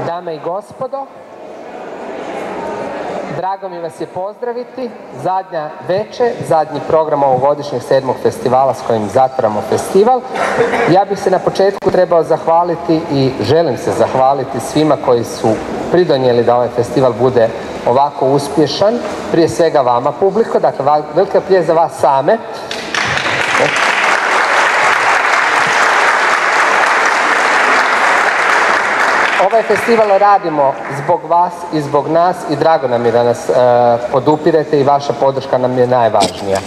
Dame i gospodo, drago mi vas je pozdraviti. Zadnja večer, zadnji program ovogodišnjeg 7. festivala s kojim zatvaramo festival. Ja bih se na početku trebao zahvaliti i želim se zahvaliti svima koji su pridonijeli da ovaj festival bude ovako uspješan. Prije svega vama, publiko, dakle velika pljesa za vas same. Ovaj festival radimo zbog vas i zbog nas i drago nam je da nas podupirete i vaša podrška nam je najvažnija.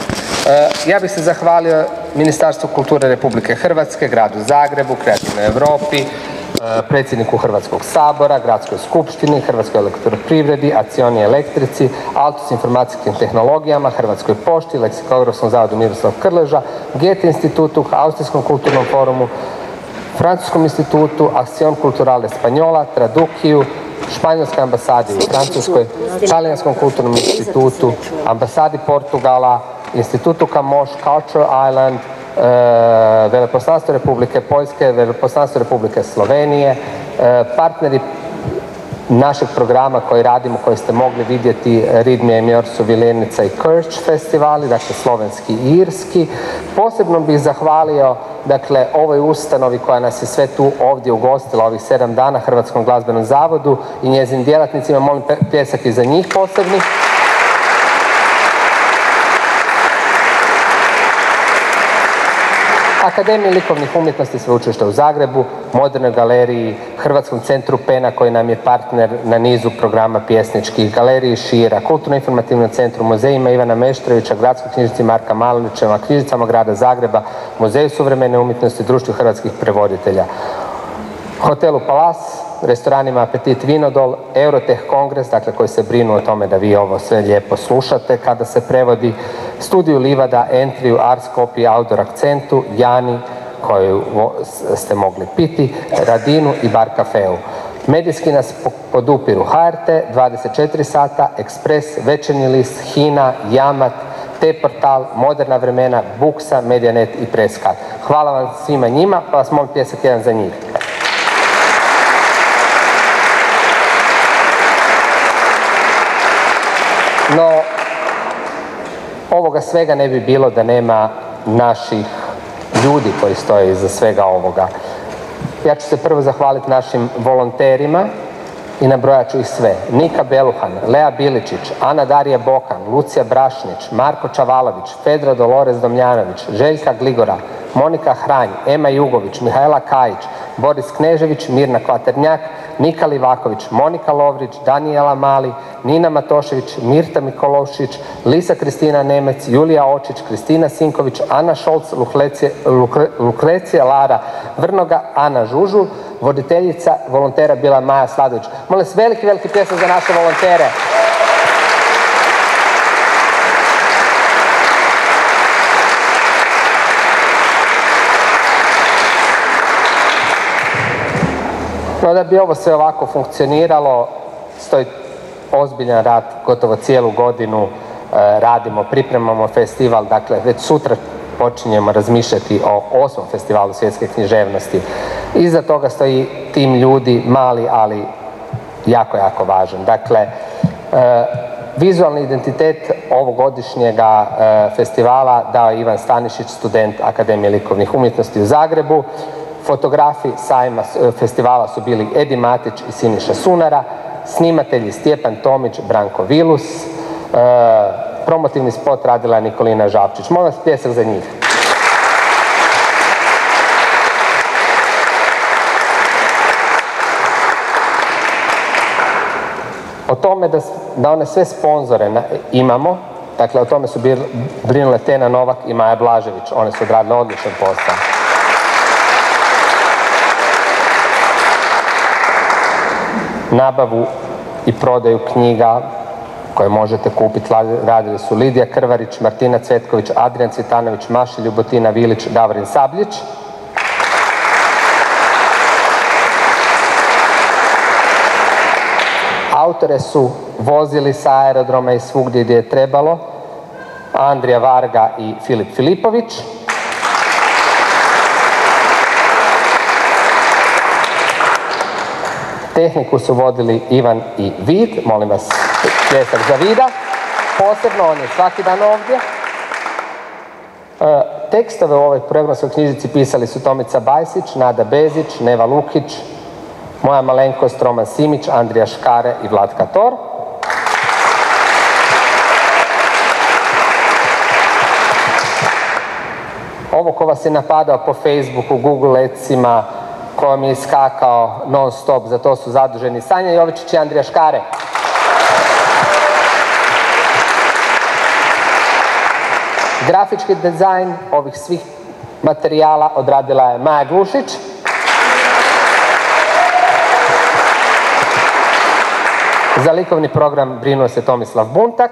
Ja bih se zahvalio Ministarstvu kulture Republike Hrvatske, Gradu Zagrebu, Kreativnoj Europi, predsjedniku Hrvatskog sabora, Gradskoj skupštini, Hrvatskoj elektroprivredi, Accioni elektrici, Altus informacijskim tehnologijama, Hrvatskoj pošti, Leksikografskom zavodu Miroslav Krleža, Goethe institutu, Austrijskom kulturnom forumu, Francuskom institutu, Acción Cultural Española, Tradukiju, Španjolskoj ambasadi u Francuskoj, Talijanskom kulturnom institutu, ambasadi Portugala, institutu Kamoš, Culture Island, Veleposlanstvo Republike Poljske, Veleposlanstvo Republike Slovenije, partneri našeg programa koji radimo, koji ste mogli vidjeti, Ridmija i Mjor su Vilenica i Krš festivali, dakle slovenski i irski. Posebno bih zahvalio dakle ovoj ustanovi koja nas je sve tu ovdje ugostila ovih 7 dana, Hrvatskom glazbenom zavodu i njezinim djelatnicima, molim pljesak i za njih posebni. Akademiji likovnih umjetnosti Sveučilišta u Zagrebu, Modernoj galeriji, Hrvatskom centru Pena koji nam je partner na nizu programa pjesničkih, Galeriji Šira, Kulturno-informativnom centru, muzejima Ivana Meštrovića, Gradskoj knjižnici Marka Malinića, knjižnicama Grada Zagreba, Muzeju suvremene umjetnosti, Društvu hrvatskih prevoditelja, Hotelu Palas, restoranima Apetit Vinodol, Eurotech Kongres, dakle koji se brinu o tome da vi ovo sve lijepo slušate kada se prevodi, Studiju Livada, Entriju, Ars Copy, Outdoor Akcentu, Jani, koju ste mogli piti, Radinu i Bar Cafeu. Medijski nas podupiru HRT, 24 sata, Ekspres, Večernji list, HINA, Jamat, T-portal, Moderna vremena, Buksa, Medianet i Preskat. Hvala vam svima njima, pa vas molim pljesak jedan za njih. No, ovoga svega ne bi bilo da nema naših ljudi koji stoje iza svega ovoga. Ja ću se prvo zahvaliti našim volonterima i nabrojat ću ih sve. Nika Beluhan, Lea Biličić, Ana Darija Bokan, Lucija Brašnić, Marko Čavalović, Fedra Dolores Domljanović, Željka Gligora, Monika Hranj, Ema Jugović, Mihajla Kajić, Boris Knežević, Mirna Kvaternjak, Nika Livaković, Monika Lovrić, Danijela Mali, Nina Matošević, Mirta Mikološić, Lisa Kristina Nemec, Julija Očić, Kristina Sinković, Ana Šolc, Lukrecija Lara Vrnoga, Ana Žužul, voditeljica volontera bila Maja Sladović. Molim vas, veliki pljesak za naše volontere. No da bi ovo sve ovako funkcioniralo, stoji ozbiljan rad, gotovo cijelu godinu radimo, pripremamo festival, dakle već sutra počinjemo razmišljati o 8. festivalu svjetske književnosti. Iza toga stoji tim ljudi, mali, ali jako važan. Dakle, vizualni identitet ovogodišnjega festivala dao je Ivan Stanišić, student Akademije likovnih umjetnosti u Zagrebu. Fotografi sajma festivala su bili Edi Matić i Siniša Sunara, snimatelji Stjepan Tomić, Branko Vilus, promotivni spot radila Nikolina Žapčić. Molim vas pljesak za njih. O tome da one sve sponzore imamo, dakle o tome su brinule Tena Novak i Maja Blažević, one su odradile odličan posao. Nabavu i prodaju knjiga koje možete kupiti radili su Lidija Krvarić, Martina Cvetković, Adrian Cvitanović, Maša Ljubotina Vilić, Davorin Sabljić. Autore su vozili sa aerodroma i svugdje gdje je trebalo Andrija Varga i Filip Filipović. Tehniku su vodili Ivan i Vid, molim vas pljesak za Vida, posebno on je svaki dan ovdje. Tekstove u ovoj programskoj knjižici pisali su Tomica Bajsić, Nada Bezić, Neva Lukić, moja malenkost Roman Simić, Andrija Škare i Vlatka Tor. Ovo ko vas je napadao po Facebooku, Google Adsima, ko vam je iskakao non stop, za to su zaduženi Sanja Jovičić i Andrija Škare. Grafički dizajn ovih svih materijala odradila je Maja Glušić. Za likovni program brinuo se Tomislav Buntak.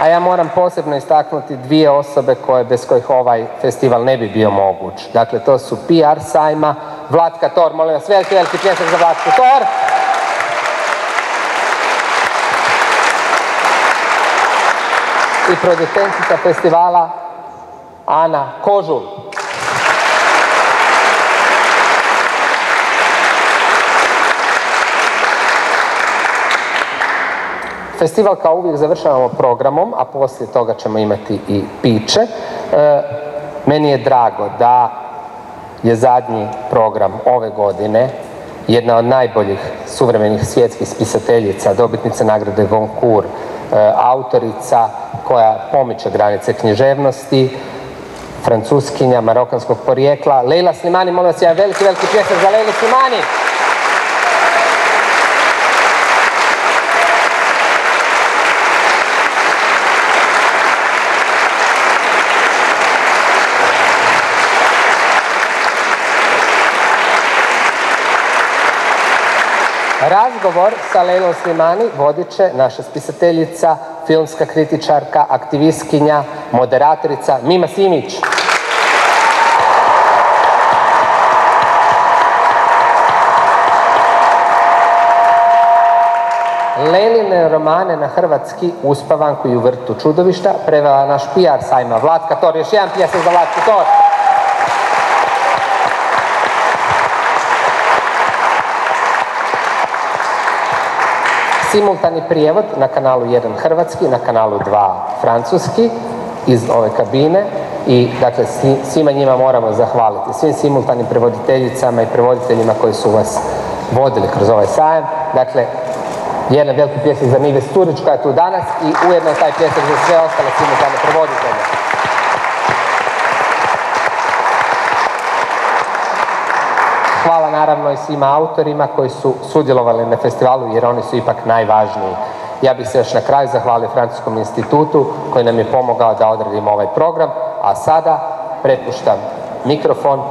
A ja moram posebno istaknuti dvije osobe bez kojih ovaj festival ne bi bio moguć. Dakle, to su PR sajma, Vlatka Tor, molim vas, veliki pljesak za Vlatku Tor. I producentica festivala Ana Kožul. Festival kao uvijek završavamo programom, a poslije toga ćemo imati i piće. Meni je drago da je zadnji program ove godine jedna od najboljih suvremenih svjetskih spisateljica, dobitnica nagrade Goncourt, autorica koja pomiče granice književnosti, francuskinja marokanskog porijekla, Leila Slimani, molim vas, jedan veliki pljesak za Leilu Slimani. Razgovor sa Leilom Slimani vodit će naša spisateljica, filmska kritičarka, aktivistkinja, moderatorica Mima Simić. Leiline romane na hrvatski Uspavanku i u vrtu čudovišta prevela naš PR sajma Vlatka Tor. Još jedan pljesak za Vlatku Tor. Simultani prijevod na kanalu 1 hrvatski, na kanalu 2 francuski iz ove kabine i dakle svima njima moramo zahvaliti, svim simultanim prevoditeljicama i prevoditeljima koji su vas vodili kroz ovaj sajam. Dakle, jedan veliki pljesak za Nive Sturić koja je tu danas i ujedno taj pljesak za sve ostale simultane prevoditelje. Hvala naravno i svima autorima koji su sudjelovali na festivalu jer oni su ipak najvažniji. Ja bih se još na kraju zahvalio Francuskom institutu koji nam je pomogao da odradimo ovaj program, a sada prepuštam mikrofon,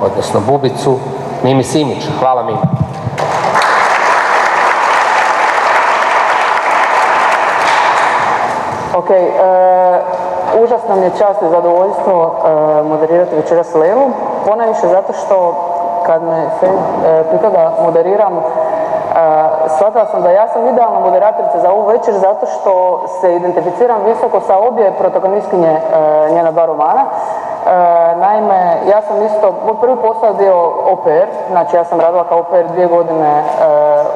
odnosno bubicu, Mimi Simić. Hvala Mimi. Ok, užasno mi je čast i zadovoljstvo moderirati večeras Leilu, ponajviše zato što kad me pitao da moderiram, shvatila sam da ja sam idealna moderatorica za ovu večer zato što se identificiram visoko sa obje protagonistkinje njena dva romana. Naime, ja sam isto, moj prvi posao je bio au pair, znači ja sam radila kao au pair 2 godine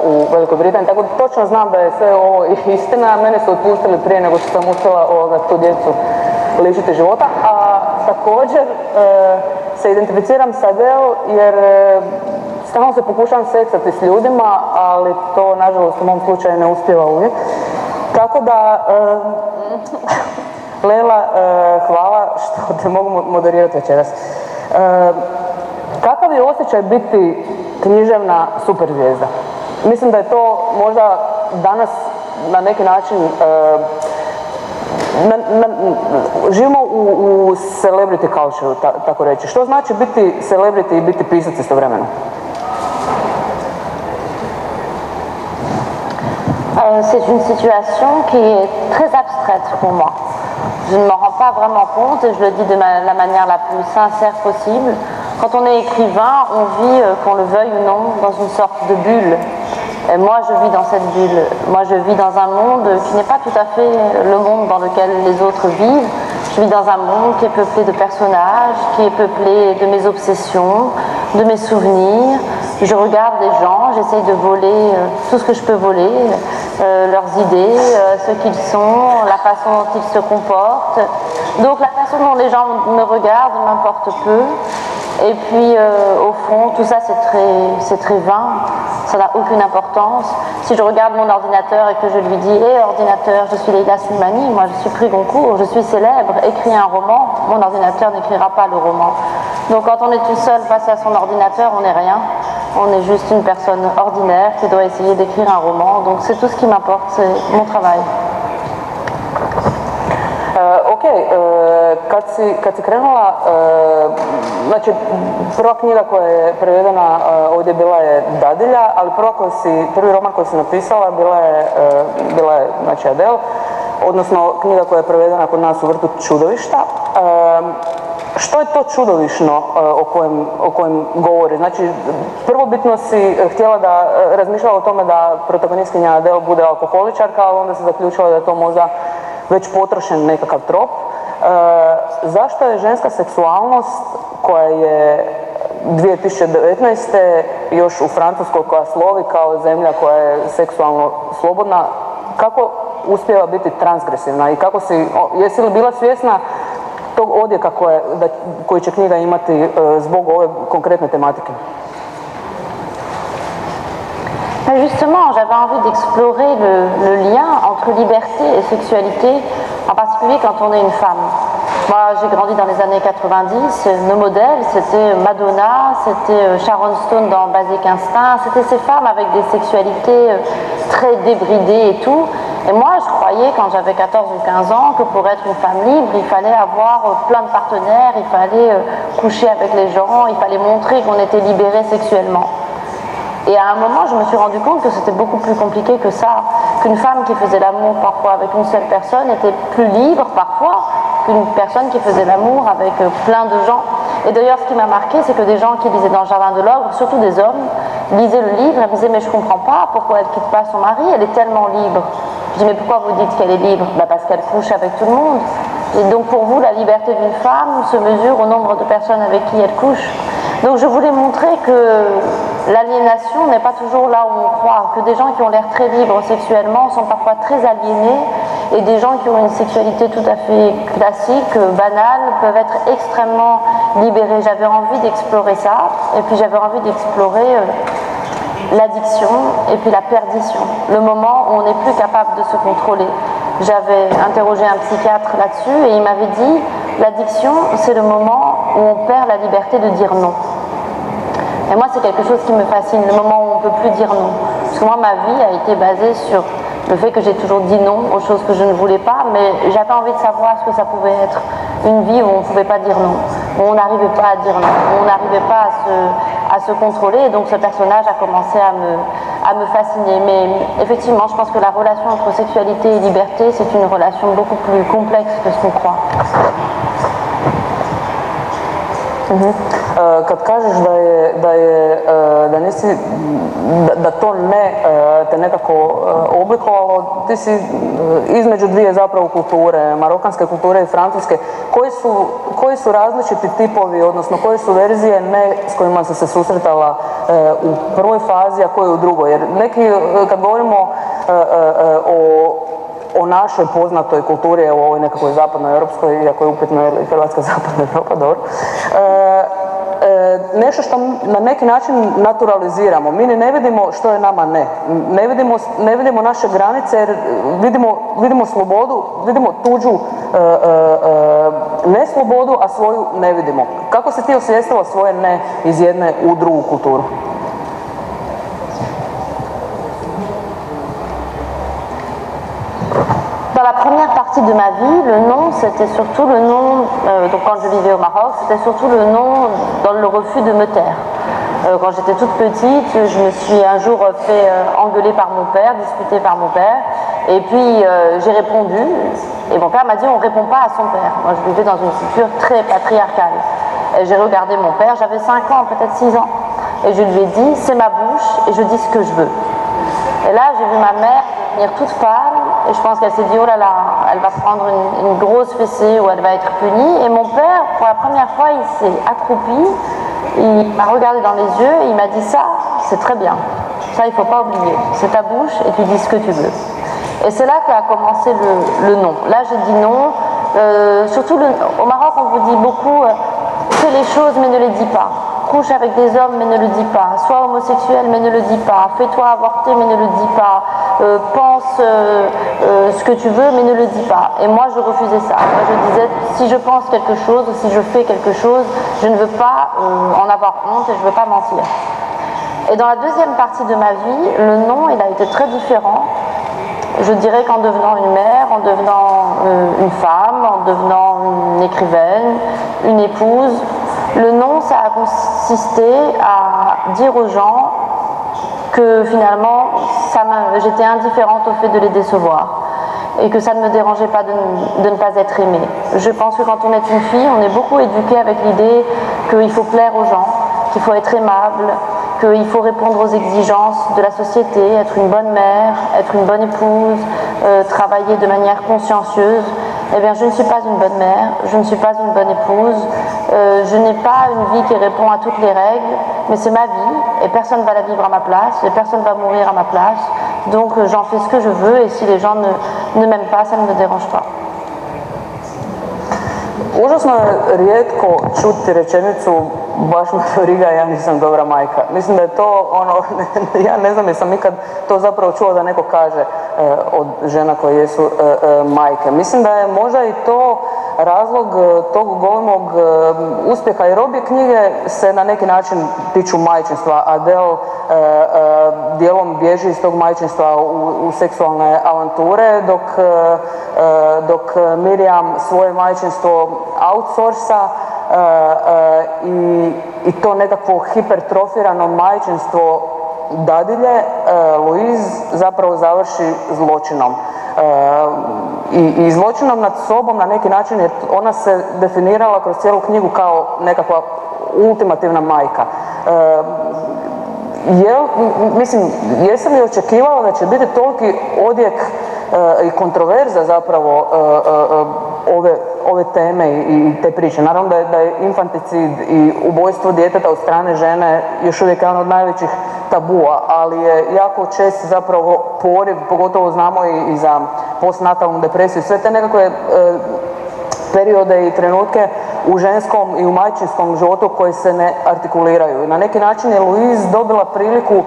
u Velikoj Britaniji, tako da točno znam da je sve ovo istina. Mene su otpustili prije nego što sam uspjela tu djecu lišiti života, a također se identificiram sa Deo jer stalno se pokušavam seksati s ljudima, ali to nažalost u mom slučaju ne uspijeva uvijek. Tako da, Leila, hvala što te mogu moderirati večeras. Kakav je osjećaj biti književna superzvijezda? Mislim da je to možda danas na neki način živimo u celebrity culture, tako reći. Što znači biti celebrity i biti pisac istovremeno? C'est une situation qui est très abstraite pour moi. Je ne m'en rends pas vraiment compte et je le dis de la manière la plus sincère possible. Quand on est écrivain, on vit, qu'on le veuille ou non, dans une sorte de bulle. Et moi, je vis dans cette bulle. Moi, je vis dans un monde qui n'est pas tout à fait le monde dans lequel les autres vivent. Je vis dans un monde qui est peuplé de personnages, qui est peuplé de mes obsessions, de mes souvenirs. Je regarde les gens, j'essaye de voler tout ce que je peux voler, leurs idées, ce qu'ils sont, la façon dont ils se comportent. Donc la façon dont les gens me regardent m'importe peu. Et puis au fond, tout ça c'est très vain, ça n'a aucune importance. Si je regarde mon ordinateur et que je lui dis « Hé ordinateur, je suis Leïla Slimani, moi je suis prix Goncourt, je suis célèbre, écris un roman », mon ordinateur n'écrira pas le roman. Donc quand on est tout seul face à son ordinateur, on n'est rien. On est juste une personne ordinaire qui doit essayer d'écrire un roman. Donc c'est tout ce qui m'importe, c'est mon travail. Ok, kad si krenula, znači prva knjiga koja je prevedena ovdje bila je Dadilja, ali prvi roman koji si napisala bila je znači Adele, odnosno knjiga koja je prevedena kod nas u Vrtu čudovišta. Što je to čudovišno o kojem govori? Znači, prvobitno si htjela razmišljala o tome da protagonistkinja Adele bude alkoholičarka, ali onda se zaključila da je to možda već potrošen nekakav trop. Zašto je ženska seksualnost koja je 2019. još u Francuskoj koja slovi kao zemlja koja je seksualno slobodna, kako uspjeva biti transgresivna i jesi li bila svjesna tog odjeka koji će knjiga imati zbog ove konkretne tematike? Justement, j'avais envie d'explorer le lien entre liberté et sexualité, en particulier quand on est une femme. Moi, j'ai grandi dans les années 90, nos modèles, c'était Madonna, c'était Sharon Stone dans Basic Instinct, c'était ces femmes avec des sexualités très débridées et tout. Et moi, je croyais, quand j'avais 14 ou 15 ans, que pour être une femme libre, il fallait avoir plein de partenaires, il fallait coucher avec les gens, il fallait montrer qu'on était libéré sexuellement. Et à un moment, je me suis rendu compte que c'était beaucoup plus compliqué que ça, qu'une femme qui faisait l'amour parfois avec une seule personne était plus libre parfois qu'une personne qui faisait l'amour avec plein de gens. Et d'ailleurs, ce qui m'a marqué, c'est que des gens qui lisaient dans le Jardin de l'Ogre, surtout des hommes, lisaient le livre et me disaient « mais je comprends pas, pourquoi elle quitte pas son mari, elle est tellement libre ». Je dis « mais pourquoi vous dites qu'elle est libre ?» Parce qu'elle couche avec tout le monde. Et donc pour vous, la liberté d'une femme se mesure au nombre de personnes avec qui elle couche. Donc je voulais montrer que l'aliénation n'est pas toujours là où on croit, que des gens qui ont l'air très libres sexuellement sont parfois très aliénés et des gens qui ont une sexualité tout à fait classique, banale, peuvent être extrêmement libérés. J'avais envie d'explorer ça et puis j'avais envie d'explorer l'addiction et puis la perdition, le moment où on n'est plus capable de se contrôler. J'avais interrogé un psychiatre là-dessus et il m'avait dit l'addiction, c'est le moment où on perd la liberté de dire non. Et moi, c'est quelque chose qui me fascine, le moment où on ne peut plus dire non. Parce que moi, ma vie a été basée sur le fait que j'ai toujours dit non aux choses que je ne voulais pas, mais j'avais envie de savoir ce que ça pouvait être. Une vie où on ne pouvait pas dire non, où on n'arrivait pas à dire non, où on n'arrivait pas à se contrôler. Et donc ce personnage a commencé à me fasciner. Mais effectivement, je pense que la relation entre sexualité et liberté, c'est une relation beaucoup plus complexe que ce qu'on croit. Kad kažeš da to ne te nekako oblikovalo, ti si između dvije zapravo kulture, marokanske kulture i francuske. Koji su različiti tipovi, odnosno koje su verzije ne s kojima si se susretala u prvoj fazi, a koje u drugoj? Jer neki, kad govorimo o našoj poznatoj kulturi, u ovoj nekakvoj zapadnoj europskoj, iako je upitno je Hrvatska zapadna Europa, dobro, nešto što na neki način naturaliziramo. Mi ne vidimo što je nama ne. Ne vidimo naše granice jer vidimo slobodu, vidimo tuđu ne slobodu, a svoju ne vidimo. Kako si ti osvijestila svoje ne iz jedne u drugu kulturu? Dans la première partie de ma vie, le non, c'était surtout le non, donc quand je vivais au Maroc, c'était surtout le non dans le refus de me taire. Quand j'étais toute petite, je me suis un jour fait engueuler par mon père, disputer par mon père, et puis j'ai répondu, et mon père m'a dit on ne répond pas à son père. Moi je vivais dans une culture très patriarcale. Et j'ai regardé mon père, j'avais 5 ans, peut-être 6 ans, et je lui ai dit c'est ma bouche et je dis ce que je veux. Et là j'ai vu ma mère finir toute pâle, et je pense qu'elle s'est dit oh là là, elle va prendre une grosse fessée ou elle va être punie. Et mon père, pour la première fois, il s'est accroupi, il m'a regardé dans les yeux et il m'a dit ça, c'est très bien, ça il ne faut pas oublier, c'est ta bouche et tu dis ce que tu veux. Et c'est là qu'a commencé le non. Là j'ai dit non, surtout au Maroc on vous dit beaucoup fais les choses mais ne les dis pas. Couche avec des hommes mais ne le dis pas, sois homosexuel mais ne le dis pas, fais-toi avorter mais ne le dis pas, pense ce que tu veux mais ne le dis pas. Et moi je refusais ça. Moi je disais si je pense quelque chose ou si je fais quelque chose, je ne veux pas en avoir honte et je ne veux pas mentir. Et dans la deuxième partie de ma vie, le non il a été très différent. Je dirais qu'en devenant une mère, en devenant une femme, en devenant une écrivaine, une épouse, le non, ça a consisté à dire aux gens que finalement, j'étais indifférente au fait de les décevoir et que ça ne me dérangeait pas de ne pas être aimée. Je pense que quand on est une fille, on est beaucoup éduqué avec l'idée qu'il faut plaire aux gens, qu'il faut être aimable, qu'il faut répondre aux exigences de la société, être une bonne mère, être une bonne épouse, travailler de manière consciencieuse. Eh bien, je ne suis pas une bonne mère, je ne suis pas une bonne épouse, je n'ai pas une vie qui répond à toutes les règles, mais c'est ma vie et personne ne va la vivre à ma place et personne ne va mourir à ma place. Donc j'en fais ce que je veux et si les gens ne m'aiment pas, ça ne me dérange pas. Užasno je rijetko čuti rečenicu baš me briga, ja nisam dobra majka. Mislim da je to ono, ja ne znam jesam ikad to zapravo čuo da neko kaže od žena koje jesu majke. Mislim da je možda i to razlog tog golemog uspjeha, jer obje knjige se na neki način tiču majčinstva. Adele dijelom bježi iz tog majčinstva u seksualne avanture, dok Miriam svoje majčinstvo outsourca i to nekakvo hipertrofirano majčinstvo dadilje Louise zapravo završi zločinom. I zločinom nad sobom na neki način, jer ona se definirala kroz cijelu knjigu kao nekakva ultimativna majka. Jesam li očekivala da će biti toliki odjek i kontroverza zapravo ove teme i te priče. Naravno da je infanticid i ubojstvo djeteta od strane žene još uvijek jedan od najvećih tabua, ali je jako čest zapravo poriv, pogotovo znamo i za postnatalnu depresiju, sve te nekakve periode i trenutke u ženskom i u majčinskom životu koji se ne artikuliraju. I na neki način je Louise dobila priliku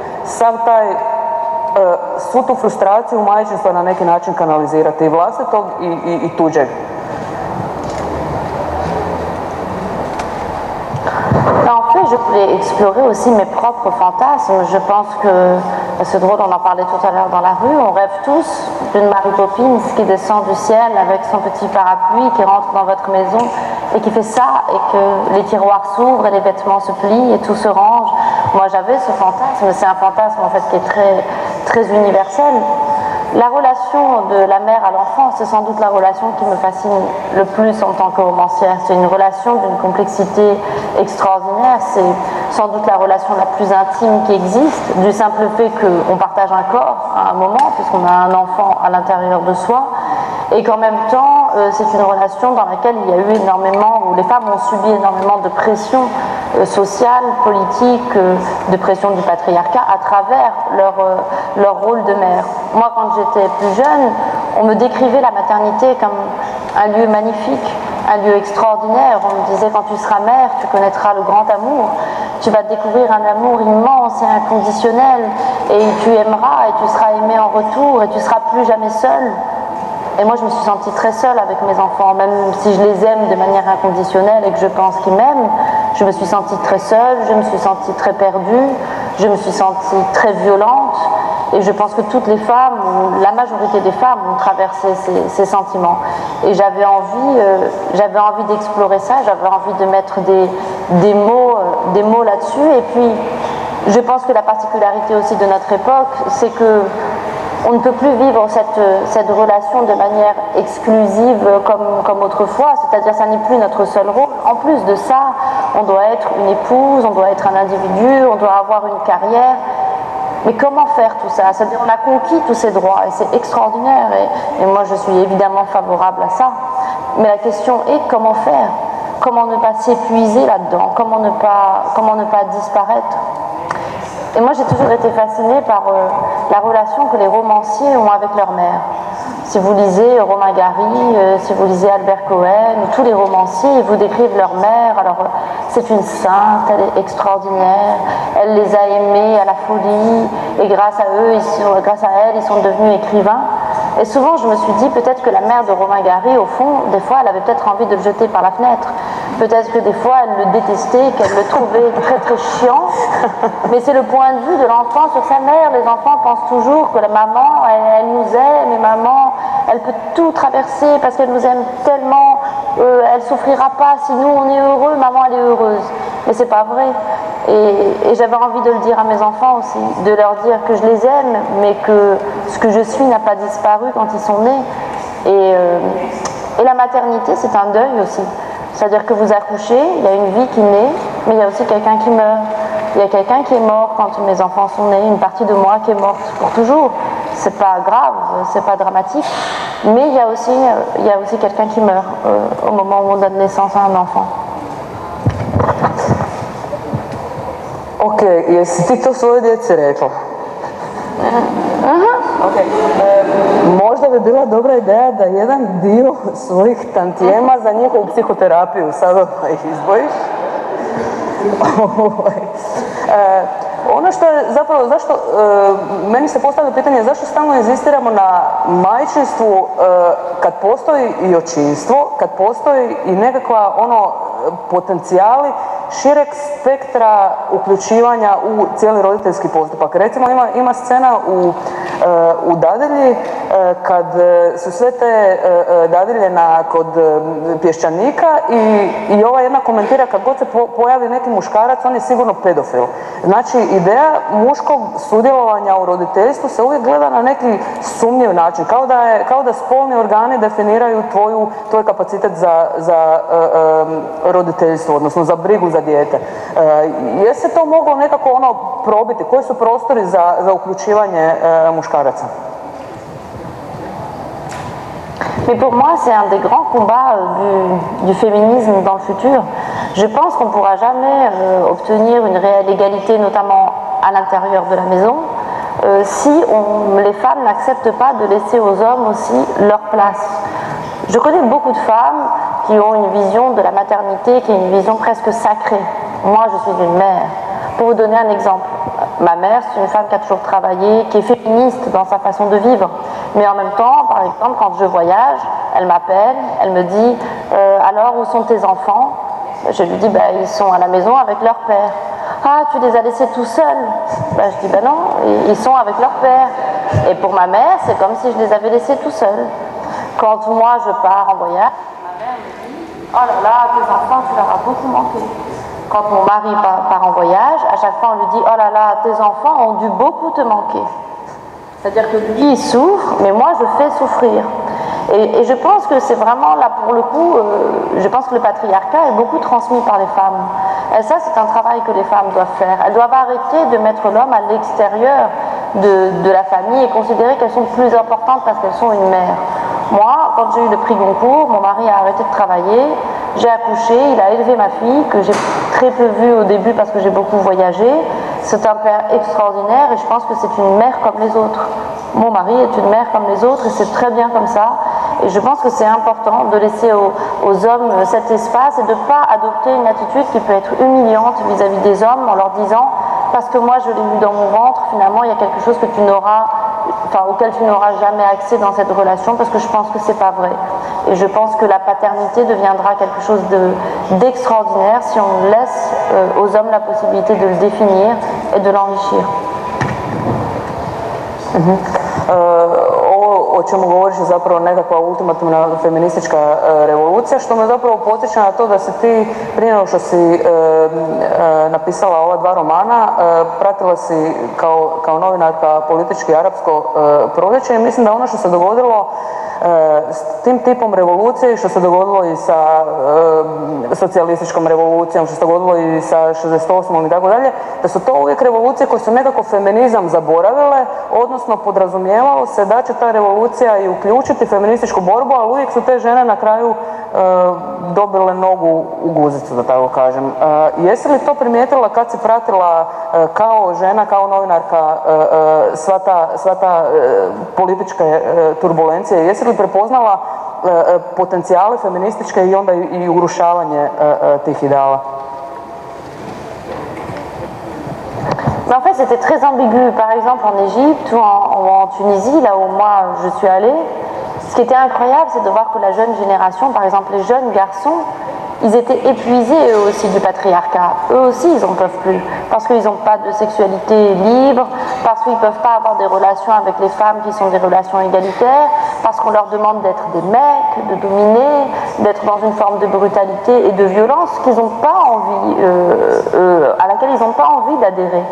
svu tu frustraciju majčinstva na neki način kanalizirati i vlastitog i tuđeg. En fait, je voulais explorer aussi mes propres fantasmes. Je pense que, c'est drôle, on en parlait tout à l'heure dans la rue, on rêve tous d'une Mary Poppins qui descend du ciel avec son petit parapluie, qui rentre dans votre maison et qui fait ça, et que les tiroirs s'ouvrent et les vêtements se plient et tout se range. Moi j'avais ce fantasme, c'est un fantasme en fait qui est très, très universel. La relation de la mère à l'enfant, c'est sans doute la relation qui me fascine le plus en tant que romancière. C'est une relation d'une complexité extraordinaire, c'est sans doute la relation la plus intime qui existe, du simple fait qu'on partage un corps à un moment, puisqu'on a un enfant à l'intérieur de soi, et qu'en même temps, c'est une relation dans laquelle il y a eu énormément, où les femmes ont subi énormément de pression sociale, politique, de pression du patriarcat à travers leur rôle de mère. Moi, quand j'étais plus jeune, on me décrivait la maternité comme un lieu magnifique, un lieu extraordinaire. On me disait, quand tu seras mère, tu connaîtras le grand amour, tu vas découvrir un amour immense et inconditionnel, et tu aimeras et tu seras aimée en retour, et tu seras plus jamais seule. Et moi, je me suis sentie très seule avec mes enfants, même si je les aime de manière inconditionnelle et que je pense qu'ils m'aiment. Je me suis sentie très seule, je me suis sentie très perdue, je me suis sentie très violente. Et je pense que toutes les femmes, la majorité des femmes, ont traversé ces sentiments. Et j'avais envie d'explorer ça, j'avais envie de mettre des mots là-dessus. Et puis, je pense que la particularité aussi de notre époque, c'est que on ne peut plus vivre cette relation de manière exclusive comme autrefois, c'est-à-dire ça n'est plus notre seul rôle. En plus de ça, on doit être une épouse, on doit être un individu, on doit avoir une carrière. Mais comment faire tout ça? C'est-à-dire on a conquis tous ces droits et c'est extraordinaire et moi je suis évidemment favorable à ça. Mais la question est comment faire? Comment ne pas s'épuiser là-dedans? Comment ne pas disparaître? Et moi j'ai toujours été fascinée par la relation que les romanciers ont avec leur mère. Si vous lisez Romain Gary, si vous lisez Albert Cohen, tous les romanciers, ils vous décrivent leur mère. Alors, c'est une sainte, elle est extraordinaire, elle les a aimés à la folie, et grâce à elle, ils sont devenus écrivains. Et souvent, je me suis dit, peut-être que la mère de Romain Gary, au fond, des fois, elle avait peut-être envie de le jeter par la fenêtre. Peut-être que des fois, elle le détestait, qu'elle le trouvait très très chiant. Mais c'est le point de vue de l'enfant sur sa mère. Les enfants pensent toujours que la maman, elle nous aime, et maman, elle peut tout traverser parce qu'elle nous aime tellement. Elle souffrira pas. Si nous, on est heureux, maman, elle est heureuse. Mais c'est pas vrai. Et j'avais envie de le dire à mes enfants aussi, de leur dire que je les aime, mais que ce que je suis n'a pas disparu quand ils sont nés. Et la maternité, c'est un deuil aussi. C'est-à-dire que vous accouchez, il y a une vie qui naît, mais il y a aussi quelqu'un qui meurt. Il y a quelqu'un qui est mort quand mes enfants sont nés, une partie de moi qui est morte pour toujours. C'est pas grave, c'est pas dramatique, mais il y a aussi quelqu'un qui meurt au moment où on donne naissance à un enfant. Ok, jesi ti to svoje djeci rekla? Okay. Možda bi bila dobra ideja da jedan dio svojih tantijema za njihovu psihoterapiju sad izdvojiš. Ono što je zapravo, zašto, meni se postavlja pitanje zašto stalno inzistiramo na majčinstvu kad postoji i očinstvo, kad postoji i nekakva potencijali šireg spektra uključivanja u cijeli roditeljski postupak. Recimo ima scena u Dadilji kad su sve te dadilje kod Pješčanika i ova jedna komentira kad god se pojavi neki muškarac on je sigurno pedofil. Znači ideja muškog sudjelovanja u roditeljstvu se uvijek gleda na neki sumnjiv način, kao da spolni organi definiraju tvoj kapacitet za roditeljstvo, odnosno za brigu za dijete. Je se to moglo nekako probiti? Koji su prostori za uključivanje muškaraca? Mais pour moi, c'est un des grands combats du féminisme dans le futur. Je pense qu'on ne pourra jamais obtenir une réelle égalité, notamment à l'intérieur de la maison, si les femmes n'acceptent pas de laisser aux hommes aussi leur place. Je connais beaucoup de femmes qui ont une vision de la maternité qui est une vision presque sacrée. Moi, je suis une mère. Pour vous donner un exemple, ma mère, c'est une femme qui a toujours travaillé, qui est féministe dans sa façon de vivre. Mais en même temps, par exemple, quand je voyage, elle m'appelle, elle me dit « Alors, où sont tes enfants ?» Je lui dis « Ils sont à la maison avec leur père. » « Ah, tu les as laissés tout seuls ?» Je dis « Non, ils sont avec leur père. » Et pour ma mère, c'est comme si je les avais laissés tout seuls. Quand moi, je pars en voyage, ma mère me dit « Oh là là, tes enfants, tu leur as beaucoup manqué. » Quand mon mari part en voyage, à chaque fois on lui dit « Oh là là, tes enfants ont dû beaucoup te manquer. » C'est-à-dire que lui, il souffre, mais moi, je fais souffrir. Et je pense que c'est vraiment, là, pour le coup, je pense que le patriarcat est beaucoup transmis par les femmes. Et ça, c'est un travail que les femmes doivent faire. Elles doivent arrêter de mettre l'homme à l'extérieur de la famille et considérer qu'elles sont plus importantes parce qu'elles sont une mère. Moi, quand j'ai eu le prix Goncourt, mon mari a arrêté de travailler, j'ai accouché, il a élevé ma fille, que j'ai très peu vue au début parce que j'ai beaucoup voyagé. C'est un père extraordinaire et je pense que c'est une mère comme les autres. Mon mari est une mère comme les autres et c'est très bien comme ça. Et je pense que c'est important de laisser aux hommes cet espace et de ne pas adopter une attitude qui peut être humiliante vis-à-vis des hommes en leur disant « parce que moi je l'ai eu dans mon ventre, finalement il y a quelque chose que auquel tu n'auras jamais accès dans cette relation parce que je pense que c'est pas vrai. » Et je pense que la paternité deviendra quelque chose d'extraordinaire si on laisse aux hommes la possibilité de le définir et de l'enrichir. ovo o čemu govoriš je zapravo nekakva ultimativna feministička revolucija, što me zapravo podsjeća na to da si ti, prije nego što si napisala ova 2 romana, pratila si kao novinarka politički arapsko proljeće i mislim da ono što se dogodilo s tim tipom revolucije, što se dogodilo i sa socijalističkom revolucijom, što se dogodilo i sa 68. i tako dalje, da su to uvijek revolucije koje su nekako feminizam zaboravile, odnosno podrazumijevalo se da će ta revolucija i uključiti feminističku borbu, ali uvijek su te žene na kraju dobile nogu u guzicu, da tako kažem. Jesi li to primijetila kad si pratila kao žena, kao novinarka sva ta političke turbulencije? Jesi li prepoznala potencijale feminističke i onda i urušavanje tih ideala? Mais en fait, c'était très ambigu. Par exemple, en Égypte ou en Tunisie, là où moi je suis allée, ce qui était incroyable, c'est de voir que la jeune génération, par exemple les jeunes garçons, ils étaient épuisés eux aussi du patriarcat. Eux aussi, ils n'en peuvent plus. Parce qu'ils n'ont pas de sexualité libre, parce qu'ils ne peuvent pas avoir des relations avec les femmes qui sont des relations égalitaires, parce qu'on leur demande d'être des mecs, de dominer, d'être dans une forme de brutalité et de violence qu'ils n'ont pas envie, à laquelle ils n'ont pas envie d'adhérer.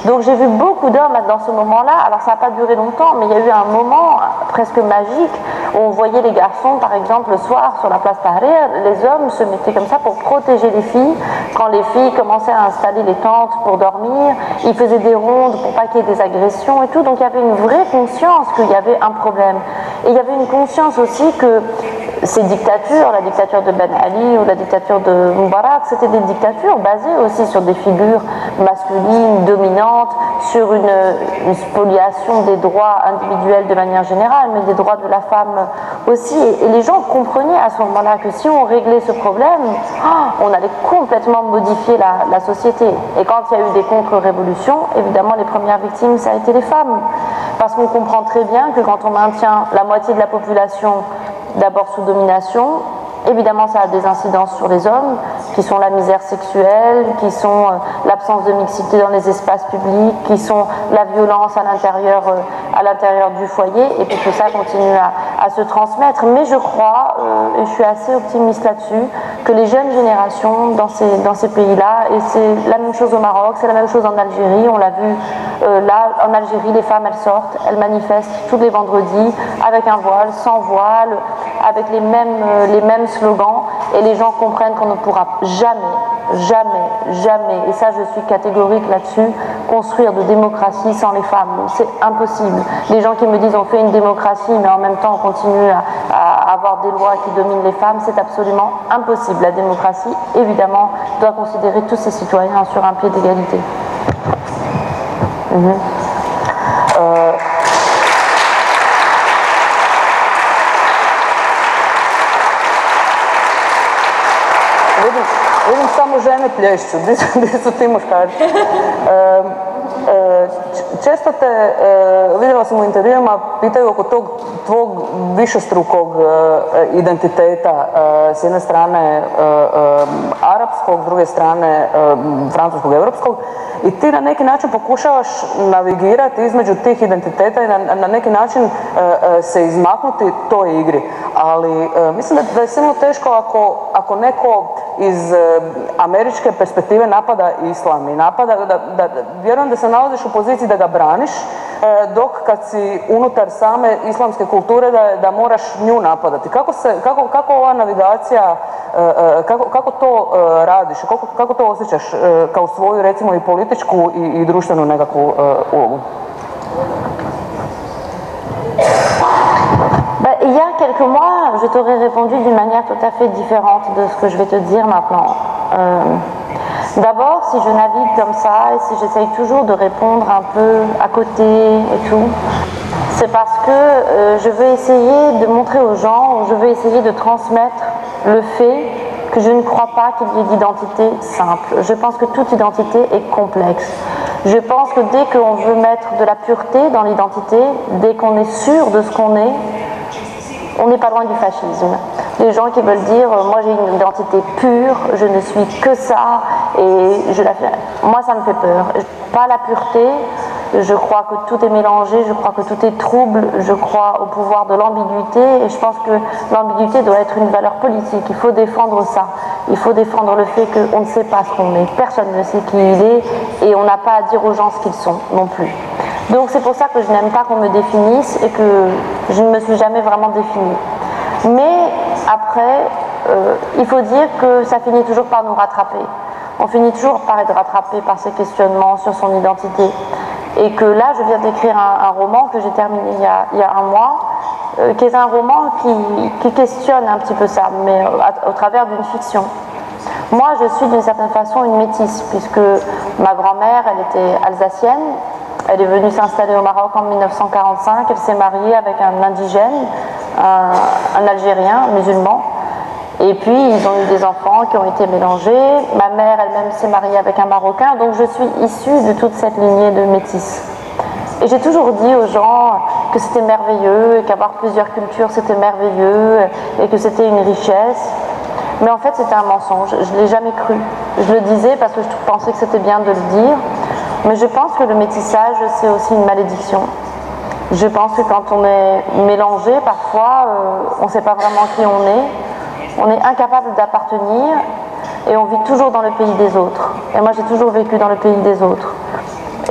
Donc j'ai vu beaucoup d'hommes dans ce moment-là. Alors ça n'a pas duré longtemps, mais il y a eu un moment presque magique où on voyait les garçons, par exemple, le soir sur la place Tahrir, les hommes se mettaient comme ça pour protéger les filles. Quand les filles commençaient à installer les tentes pour dormir, ils faisaient des rondes pour pas qu'il y ait des agressions et tout. Donc il y avait une vraie conscience qu'il y avait un problème. Et il y avait une conscience aussi que ces dictatures, la dictature de Ben Ali ou la dictature de Moubarak, c'était des dictatures basées aussi sur des figures masculines, dominantes, sur une spoliation des droits individuels de manière générale, mais des droits de la femme aussi. Et les gens comprenaient à ce moment-là que si on réglait ce problème, on allait complètement modifier la société. Et quand il y a eu des contre-révolutions, évidemment les premières victimes, ça a été les femmes. Parce qu'on comprend très bien que quand on maintient la moitié de la population d'abord sous domination, évidemment ça a des incidences sur les hommes, qui sont la misère sexuelle, qui sont l'absence de mixité dans les espaces publics, qui sont la violence à l'intérieur du foyer, et puis tout ça continue à se transmettre. Mais je crois, et je suis assez optimiste là-dessus, que les jeunes générations dans ces pays-là, et c'est la même chose au Maroc, c'est la même chose en Algérie, on l'a vu là, en Algérie, les femmes elles sortent, elles manifestent tous les vendredis, avec un voile, sans voile, avec les mêmes slogans, et les gens comprennent qu'on ne pourra jamais, et ça je suis catégorique là-dessus, construire de démocratie sans les femmes. C'est impossible. Les gens qui me disent on fait une démocratie mais en même temps on continue à avoir des lois qui dominent les femmes, c'est absolument impossible. La démocratie, évidemment, doit considérer tous ses citoyens sur un pied d'égalité. Vidim samo žene plješću, gdje su ti muškarci. Često te, vidjela sam u intervjuima, pitaju oko tog tvog višestrukog identiteta, s jedne strane arapskog, s druge strane francuskog, europskog, i ti na neki način pokušavaš navigirati između tih identiteta i na neki način se izmaknuti toj igri. Ali mislim da je silno teško ako neko iz američke perspektive napada islam i vjerujem da se nalaziš u poziciji da ga braniš, dok kad si unutar same islamske kulture da moraš nju napadati. Kako ova navigacija, kako to radiš, kako to osjećaš kao svoju recimo i političku i društvenu nekakvu ulogu? Il y a quelques mois, je t'aurais répondu d'une manière tout à fait différente de ce que je vais te dire maintenant. D'abord, si je navigue comme ça et si j'essaye toujours de répondre un peu à côté et tout, c'est parce que je veux essayer de montrer aux gens, je veux essayer de transmettre le fait que je ne crois pas qu'il y ait d'identité simple. Je pense que toute identité est complexe. Je pense que dès qu'on veut mettre de la pureté dans l'identité, dès qu'on est sûr de ce qu'on est, on n'est pas loin du fascisme. Les gens qui veulent dire moi j'ai une identité pure, je ne suis que ça et je la fais. Moi ça me fait peur. Pas la pureté Je crois que tout est mélangé, je crois que tout est trouble, je crois au pouvoir de l'ambiguïté et je pense que l'ambiguïté doit être une valeur politique. Il faut défendre ça. Il faut défendre le fait qu'on ne sait pas ce qu'on est, personne ne sait qui il est et on n'a pas à dire aux gens ce qu'ils sont non plus. Donc c'est pour ça que je n'aime pas qu'on me définisse et que je ne me suis jamais vraiment définie. Mais après, il faut dire que ça finit toujours par nous rattraper. On finit toujours par être rattrapé par ces questionnements sur son identité. Et que là, je viens d'écrire un roman que j'ai terminé il y a un mois, qui est un roman qui questionne un petit peu ça, mais au travers d'une fiction. Moi, je suis d'une certaine façon une métisse, puisque ma grand-mère, elle était alsacienne, elle est venue s'installer au Maroc en 1945, elle s'est mariée avec un indigène, un Algérien musulman, et puis ils ont eu des enfants qui ont été mélangés. Ma mère elle-même s'est mariée avec un Marocain, donc je suis issue de toute cette lignée de métis. Et j'ai toujours dit aux gens que c'était merveilleux, et qu'avoir plusieurs cultures c'était merveilleux, et que c'était une richesse. Mais en fait c'était un mensonge, je ne l'ai jamais cru. Je le disais parce que je pensais que c'était bien de le dire, mais je pense que le métissage c'est aussi une malédiction. Je pense que quand on est mélangé, parfois on ne sait pas vraiment qui on est incapable d'appartenir et on vit toujours dans le pays des autres. Et moi j'ai toujours vécu dans le pays des autres.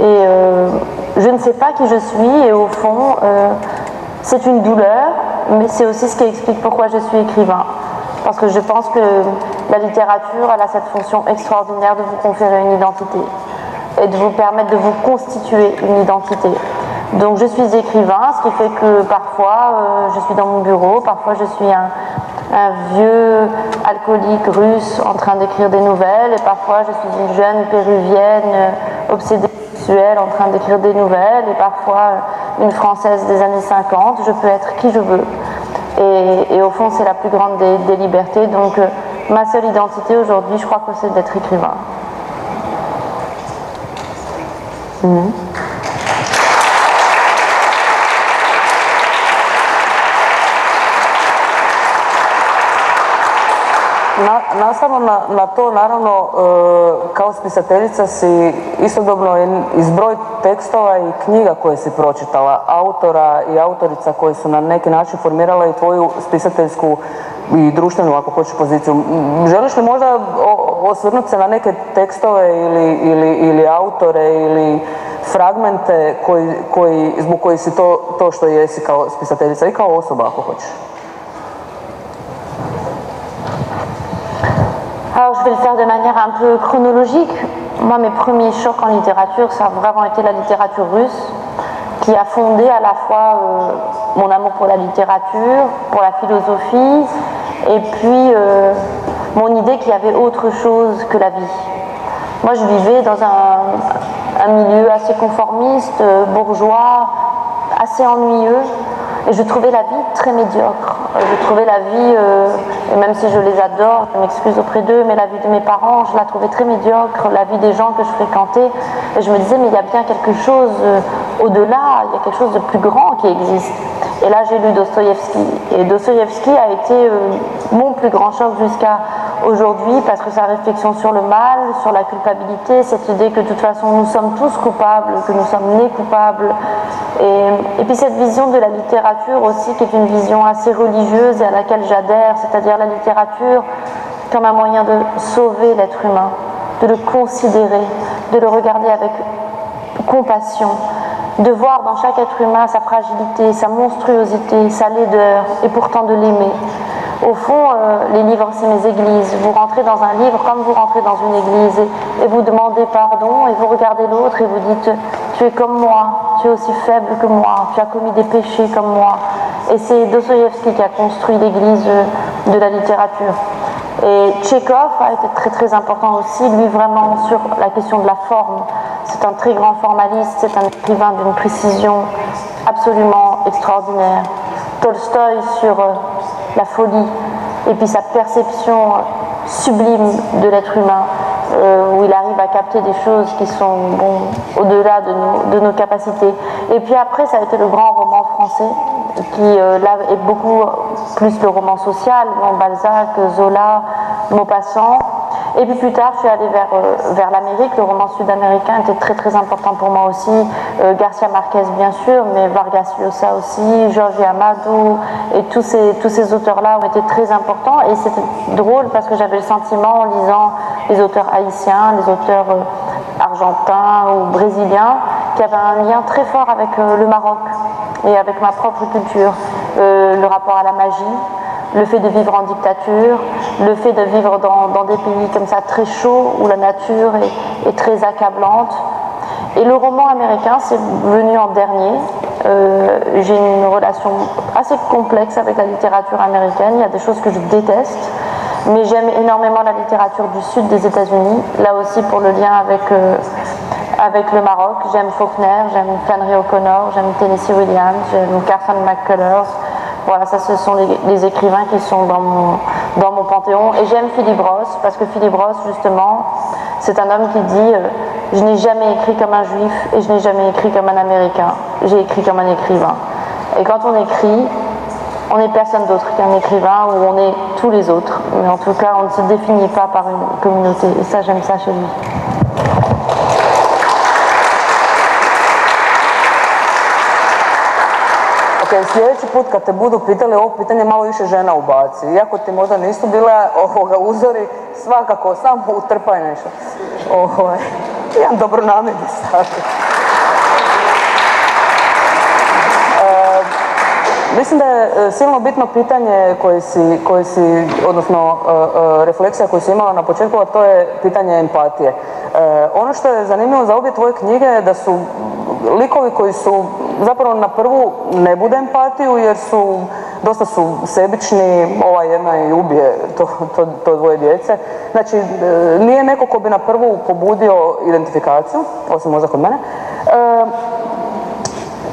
Et je ne sais pas qui je suis et au fond c'est une douleur, mais c'est aussi ce qui explique pourquoi je suis écrivain. Parce que je pense que la littérature elle a cette fonction extraordinaire de vous conférer une identité et de vous permettre de vous constituer une identité. Donc je suis écrivain, ce qui fait que parfois je suis dans mon bureau, parfois je suis un vieux alcoolique russe en train d'écrire des nouvelles et parfois je suis une jeune péruvienne obsédée sexuelle en train d'écrire des nouvelles et parfois une française des années 50, je peux être qui je veux. Et au fond c'est la plus grande des libertés, donc ma seule identité aujourd'hui je crois que c'est d'être écrivain. Nastavno na to, naravno, kao spisateljica si istodobno i zbroj tekstova i knjiga koje si pročitala, autora i autorica koji su na neki način formirala i tvoju spisateljsku i društvenu, ako hoćeš, poziciju. Želiš li možda osvrnuti se na neke tekstove ili autore ili fragmente zbog koji si to što jesi kao spisateljica i kao osoba, ako hoćeš? Alors je vais le faire de manière un peu chronologique. Moi mes premiers chocs en littérature, ça a vraiment été la littérature russe, qui a fondé à la fois mon amour pour la littérature, pour la philosophie, et puis mon idée qu'il y avait autre chose que la vie. Moi je vivais dans un milieu assez conformiste, bourgeois, assez ennuyeux, et je trouvais la vie très médiocre. Je trouvais la vie, et même si je les adore, je m'excuse auprès d'eux, mais la vie de mes parents, je la trouvais très médiocre, la vie des gens que je fréquentais, et je me disais mais il y a bien quelque chose au-delà, il y a quelque chose de plus grand qui existe. Et là j'ai lu Dostoïevski, et Dostoïevski a été mon plus grand choc jusqu'à aujourd'hui, parce que sa réflexion sur le mal, sur la culpabilité, cette idée que de toute façon nous sommes tous coupables, que nous sommes nés coupables, et puis cette vision de la littérature aussi qui est une vision assez religieuse et à laquelle j'adhère, c'est-à-dire la littérature comme un moyen de sauver l'être humain, de le considérer, de le regarder avec compassion, de voir dans chaque être humain sa fragilité, sa monstruosité, sa laideur, et pourtant de l'aimer. Au fond, les livres, c'est mes églises. Vous rentrez dans un livre comme vous rentrez dans une église et vous demandez pardon et vous regardez l'autre et vous dites « Tu es comme moi, tu es aussi faible que moi, tu as commis des péchés comme moi. » Et c'est Dostoïevski qui a construit l'église de la littérature. Et Tchekhov a été très très important aussi, lui vraiment sur la question de la forme. C'est un très grand formaliste, c'est un écrivain d'une précision absolument extraordinaire. Tolstoï sur la folie et puis sa perception sublime de l'être humain, où il arrive à capter des choses qui sont au-delà de nos capacités. Et puis après ça a été le grand roman français qui là est beaucoup plus le roman social, Balzac, Zola, Maupassant. Et puis plus tard, je suis allée vers l'Amérique. Le roman sud-américain était très très important pour moi aussi. Garcia Marquez bien sûr, mais Vargas Llosa aussi, Jorge Amado, et tous ces auteurs-là ont été très importants. Et c'était drôle parce que j'avais le sentiment, en lisant les auteurs haïtiens, les auteurs argentins ou brésiliens, qu'il y avait un lien très fort avec le Maroc et avec ma propre culture. Le rapport à la magie, le fait de vivre en dictature, le fait de vivre dans des pays comme ça très chauds où la nature est très accablante. Et le roman américain, c'est venu en dernier. J'ai une relation assez complexe avec la littérature américaine. Il y a des choses que je déteste, mais j'aime énormément la littérature du sud des États-Unis, là aussi pour le lien avec le Maroc. J'aime Faulkner, j'aime Flannery O'Connor, j'aime Tennessee Williams, j'aime Carson McCullers. Voilà, ça ce sont les écrivains qui sont dans mon panthéon. Et j'aime Philip Roth, parce que Philip Roth, justement, c'est un homme qui dit « Je n'ai jamais écrit comme un juif et je n'ai jamais écrit comme un américain. J'ai écrit comme un écrivain. » Et quand on écrit, on n'est personne d'autre qu'un écrivain, ou on est tous les autres. Mais en tout cas, on ne se définit pas par une communauté. Et ça, j'aime ça chez lui. Sljedeći put kad te budu pitali ovo pitanje, malo više žena ubaci. Iako ti možda nisu bile uzori, svakako samo utrpaj nešto. Jedan dobronamjerni savjet. Mislim da je silno bitno pitanje koje si odnosno refleksija koju si imala na početku, a to je pitanje empatije. Ono što je zanimljivo za obje tvoje knjige je da su likovi koji su zapravo na prvu ne bude empatiju jer dosta su sebični, ova jedna i ubije to dvoje djece. Znači, nije neko ko bi na prvu pobudio identifikaciju, osim možda kod mene.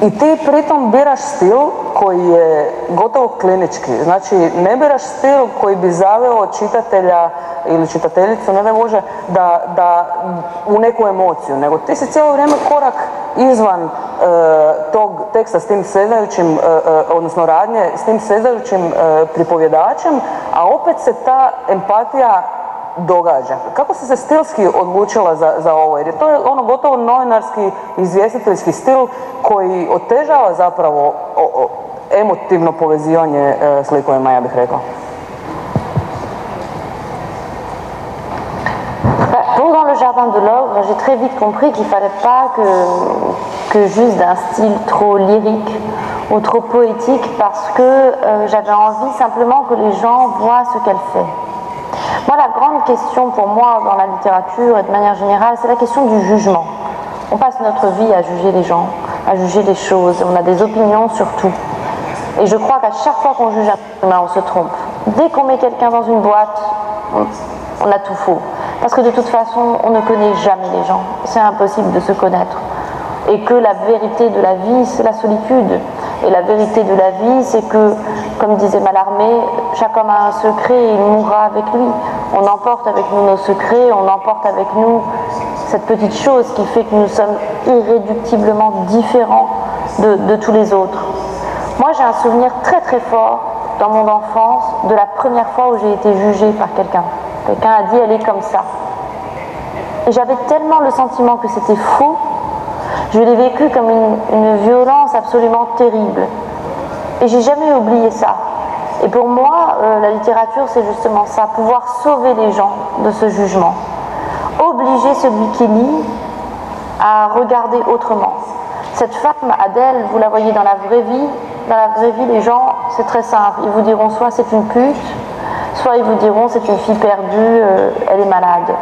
I ti pritom biraš stil koji je gotovo klinički. Znači, ne biraš stil koji bi zaveo čitatelja ili čitateljicu, ne daj Bože, da u neku emociju, nego ti si cijelo vrijeme korak izvan tog teksta s tim svezajućim, odnosno radnje, s tim svezajućim pripovjedačem, a opet se ta empatija događa. Kako si se stilski odlučila za ovo? Jer je to ono gotovo novinarski, izvjestiteljski stil koji otežava zapravo emotivno povezivanje s likovima, ja bih rekla. Dans le Jardin de l'Ogre, j'ai très vite compris qu'il ne fallait pas que juste d'un style trop lyrique ou trop poétique, parce que j'avais envie simplement que les gens voient ce qu'elle fait. Moi, la grande question pour moi dans la littérature et de manière générale, c'est la question du jugement. On passe notre vie à juger les gens, à juger les choses, on a des opinions sur tout. Et je crois qu'à chaque fois qu'on juge un humain, on se trompe. Dès qu'on met quelqu'un dans une boîte, on a tout faux. Parce que de toute façon, on ne connaît jamais les gens. C'est impossible de se connaître. Et que la vérité de la vie, c'est la solitude. Et la vérité de la vie, c'est que, comme disait Mallarmé, chaque homme a un secret et il mourra avec lui. On emporte avec nous nos secrets, on emporte avec nous cette petite chose qui fait que nous sommes irréductiblement différents de tous les autres. Moi, j'ai un souvenir très très fort dans mon enfance de la première fois où j'ai été jugée par quelqu'un. Quelqu'un a dit « elle est comme ça ». Et j'avais tellement le sentiment que c'était faux, je l'ai vécu comme une violence absolument terrible. Et j'ai jamais oublié ça. Et pour moi, la littérature, c'est justement ça, pouvoir sauver les gens de ce jugement. Obliger celui qui lit à regarder autrement. Cette femme, Adèle, vous la voyez dans la vraie vie. Dans la vraie vie, les gens, c'est très simple. Ils vous diront soit c'est une pute, soit ils vous diront c'est une fille perdue, elle est malade.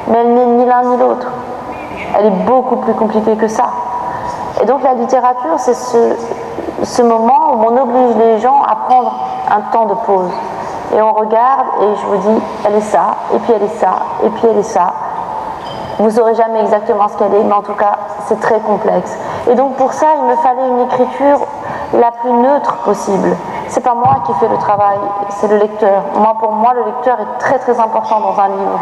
Mais elle n'est ni l'un ni l'autre. Elle est beaucoup plus compliquée que ça. Et donc la littérature, c'est ce moment où on oblige les gens à prendre un temps de pause. Et on regarde et je vous dis, elle est ça, et puis elle est ça, et puis elle est ça. Vous ne saurez jamais exactement ce qu'elle est, mais en tout cas, c'est très complexe. Et donc pour ça, il me fallait une écriture la plus neutre possible. C'est pas moi qui fais le travail, c'est le lecteur. Pour moi, le lecteur est très très important dans un livre.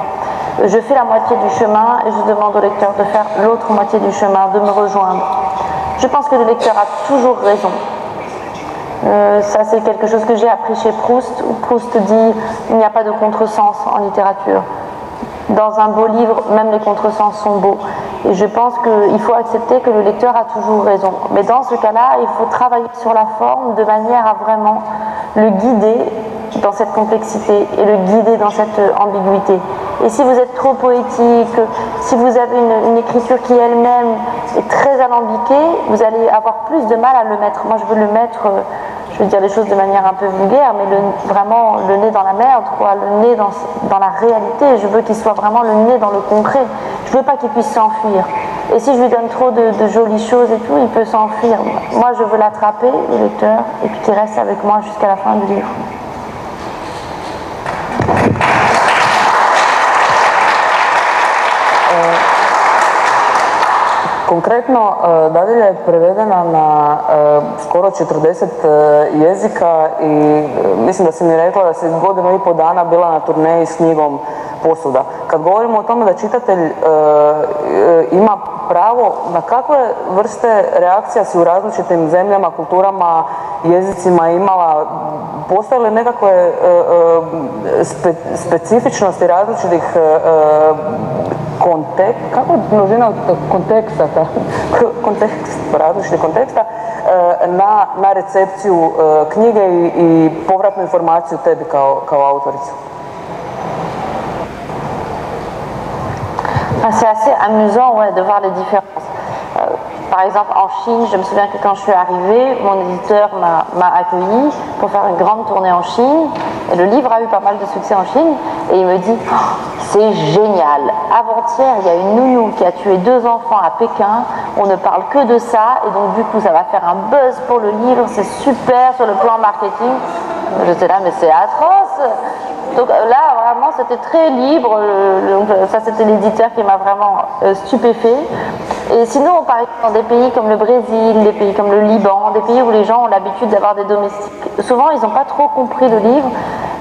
Je fais la moitié du chemin et je demande au lecteur de faire l'autre moitié du chemin, de me rejoindre. Je pense que le lecteur a toujours raison. Ça, c'est quelque chose que j'ai appris chez Proust, où Proust dit « il n'y a pas de contresens en littérature ». dans un beau livre, même les contresens sont beaux. Et je pense qu'il faut accepter que le lecteur a toujours raison. Mais dans ce cas-là, il faut travailler sur la forme de manière à vraiment le guider dans cette complexité et le guider dans cette ambiguïté. Et si vous êtes trop poétique, si vous avez une écriture qui elle-même est très alambiquée, vous allez avoir plus de mal à le mettre. Moi, je veux le mettre, je vais dire les choses de manière un peu vulgaire, mais vraiment le nez dans la merde, quoi, le nez dans la réalité. Je veux qu'il soit vraiment le nez dans le concret. Je veux pas qu'il puisse s'enfuir. Et si je lui donne trop de jolies choses et tout, il peut s'enfuir. Moi, je veux l'attraper, le lecteur, et puis qu'il reste avec moi jusqu'à la fin du livre. Konkretno, dadilja je prevedena na skoro 40 jezika i mislim da si mi rekla da si 1,5 dana bila na turneji s knjigom Posuda. Kad govorimo o tome da čitatelj ima pravo, na kakve vrste reakcija si u različitim zemljama, kulturama, jezicima imala? Postoje li nekakve specifičnosti različitih kako je množina konteksta, različitih konteksta na recepciju knjige i povratnu informaciju tebi kao autoricu? C'est assez amusant de voir les différences. Par exemple, en Chine, je me souviens que quand je suis arrivée, mon éditeur m'a accueilli pour faire une grande tournée en Chine. Et le livre a eu pas mal de succès en Chine. Et il me dit, oh, c'est génial. Avant-hier, il y a une nounou qui a tué 2 enfants à Pékin. On ne parle que de ça. Et donc, du coup, ça va faire un buzz pour le livre. C'est super sur le plan marketing. J'étais là, mais c'est atroce. Donc là, vraiment, c'était très libre. Ça, c'était l'éditeur qui m'a vraiment stupéfait. Et sinon, par exemple, dans des pays comme le Brésil, des pays comme le Liban, des pays où les gens ont l'habitude d'avoir des domestiques, souvent, ils n'ont pas trop compris le livre.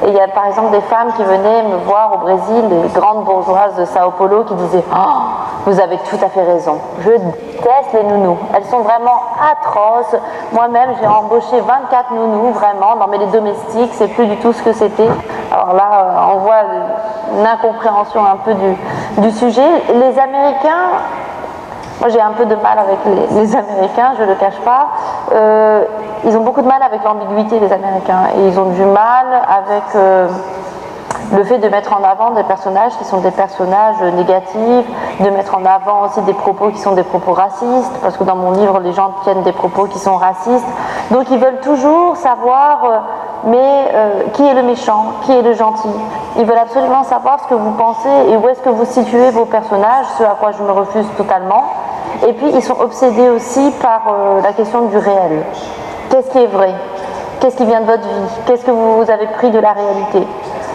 Et il y a par exemple des femmes qui venaient me voir au Brésil, les grandes bourgeoises de Sao Paulo, qui disaient « Oh, vous avez tout à fait raison, je déteste les nounous. Elles sont vraiment atroces. Moi-même, j'ai embauché 24 nounous, vraiment. Non mais les domestiques, c'est plus du tout ce que c'était. » Alors là, on voit une incompréhension un peu du sujet. Les Américains, moi j'ai un peu de mal avec les Américains, je ne le cache pas. Ils ont beaucoup de mal avec l'ambiguïté, les Américains. Et ils ont du mal avec le fait de mettre en avant des personnages qui sont des personnages négatifs, de mettre en avant aussi des propos qui sont des propos racistes, parce que dans mon livre, les gens tiennent des propos qui sont racistes. Donc ils veulent toujours savoir, qui est le méchant, qui est le gentil. Ils veulent absolument savoir ce que vous pensez et où est-ce que vous situez vos personnages, ce à quoi je me refuse totalement. Et puis ils sont obsédés aussi par la question du réel. Qu'est-ce qui est vrai? Qu'est-ce qui vient de votre vie? Qu'est-ce que vous avez pris de la réalité?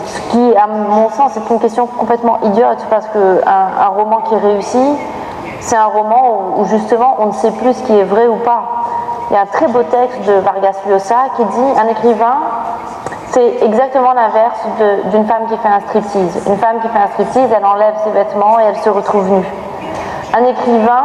Ce qui, à mon sens, est une question complètement idiote, parce qu'un roman qui réussit, c'est un roman où justement on ne sait plus ce qui est vrai ou pas. Il y a un très beau texte de Vargas Llosa qui dit un écrivain, c'est exactement l'inverse d'une femme qui fait un striptease. Une femme qui fait un striptease, elle enlève ses vêtements et elle se retrouve nue. Un écrivain,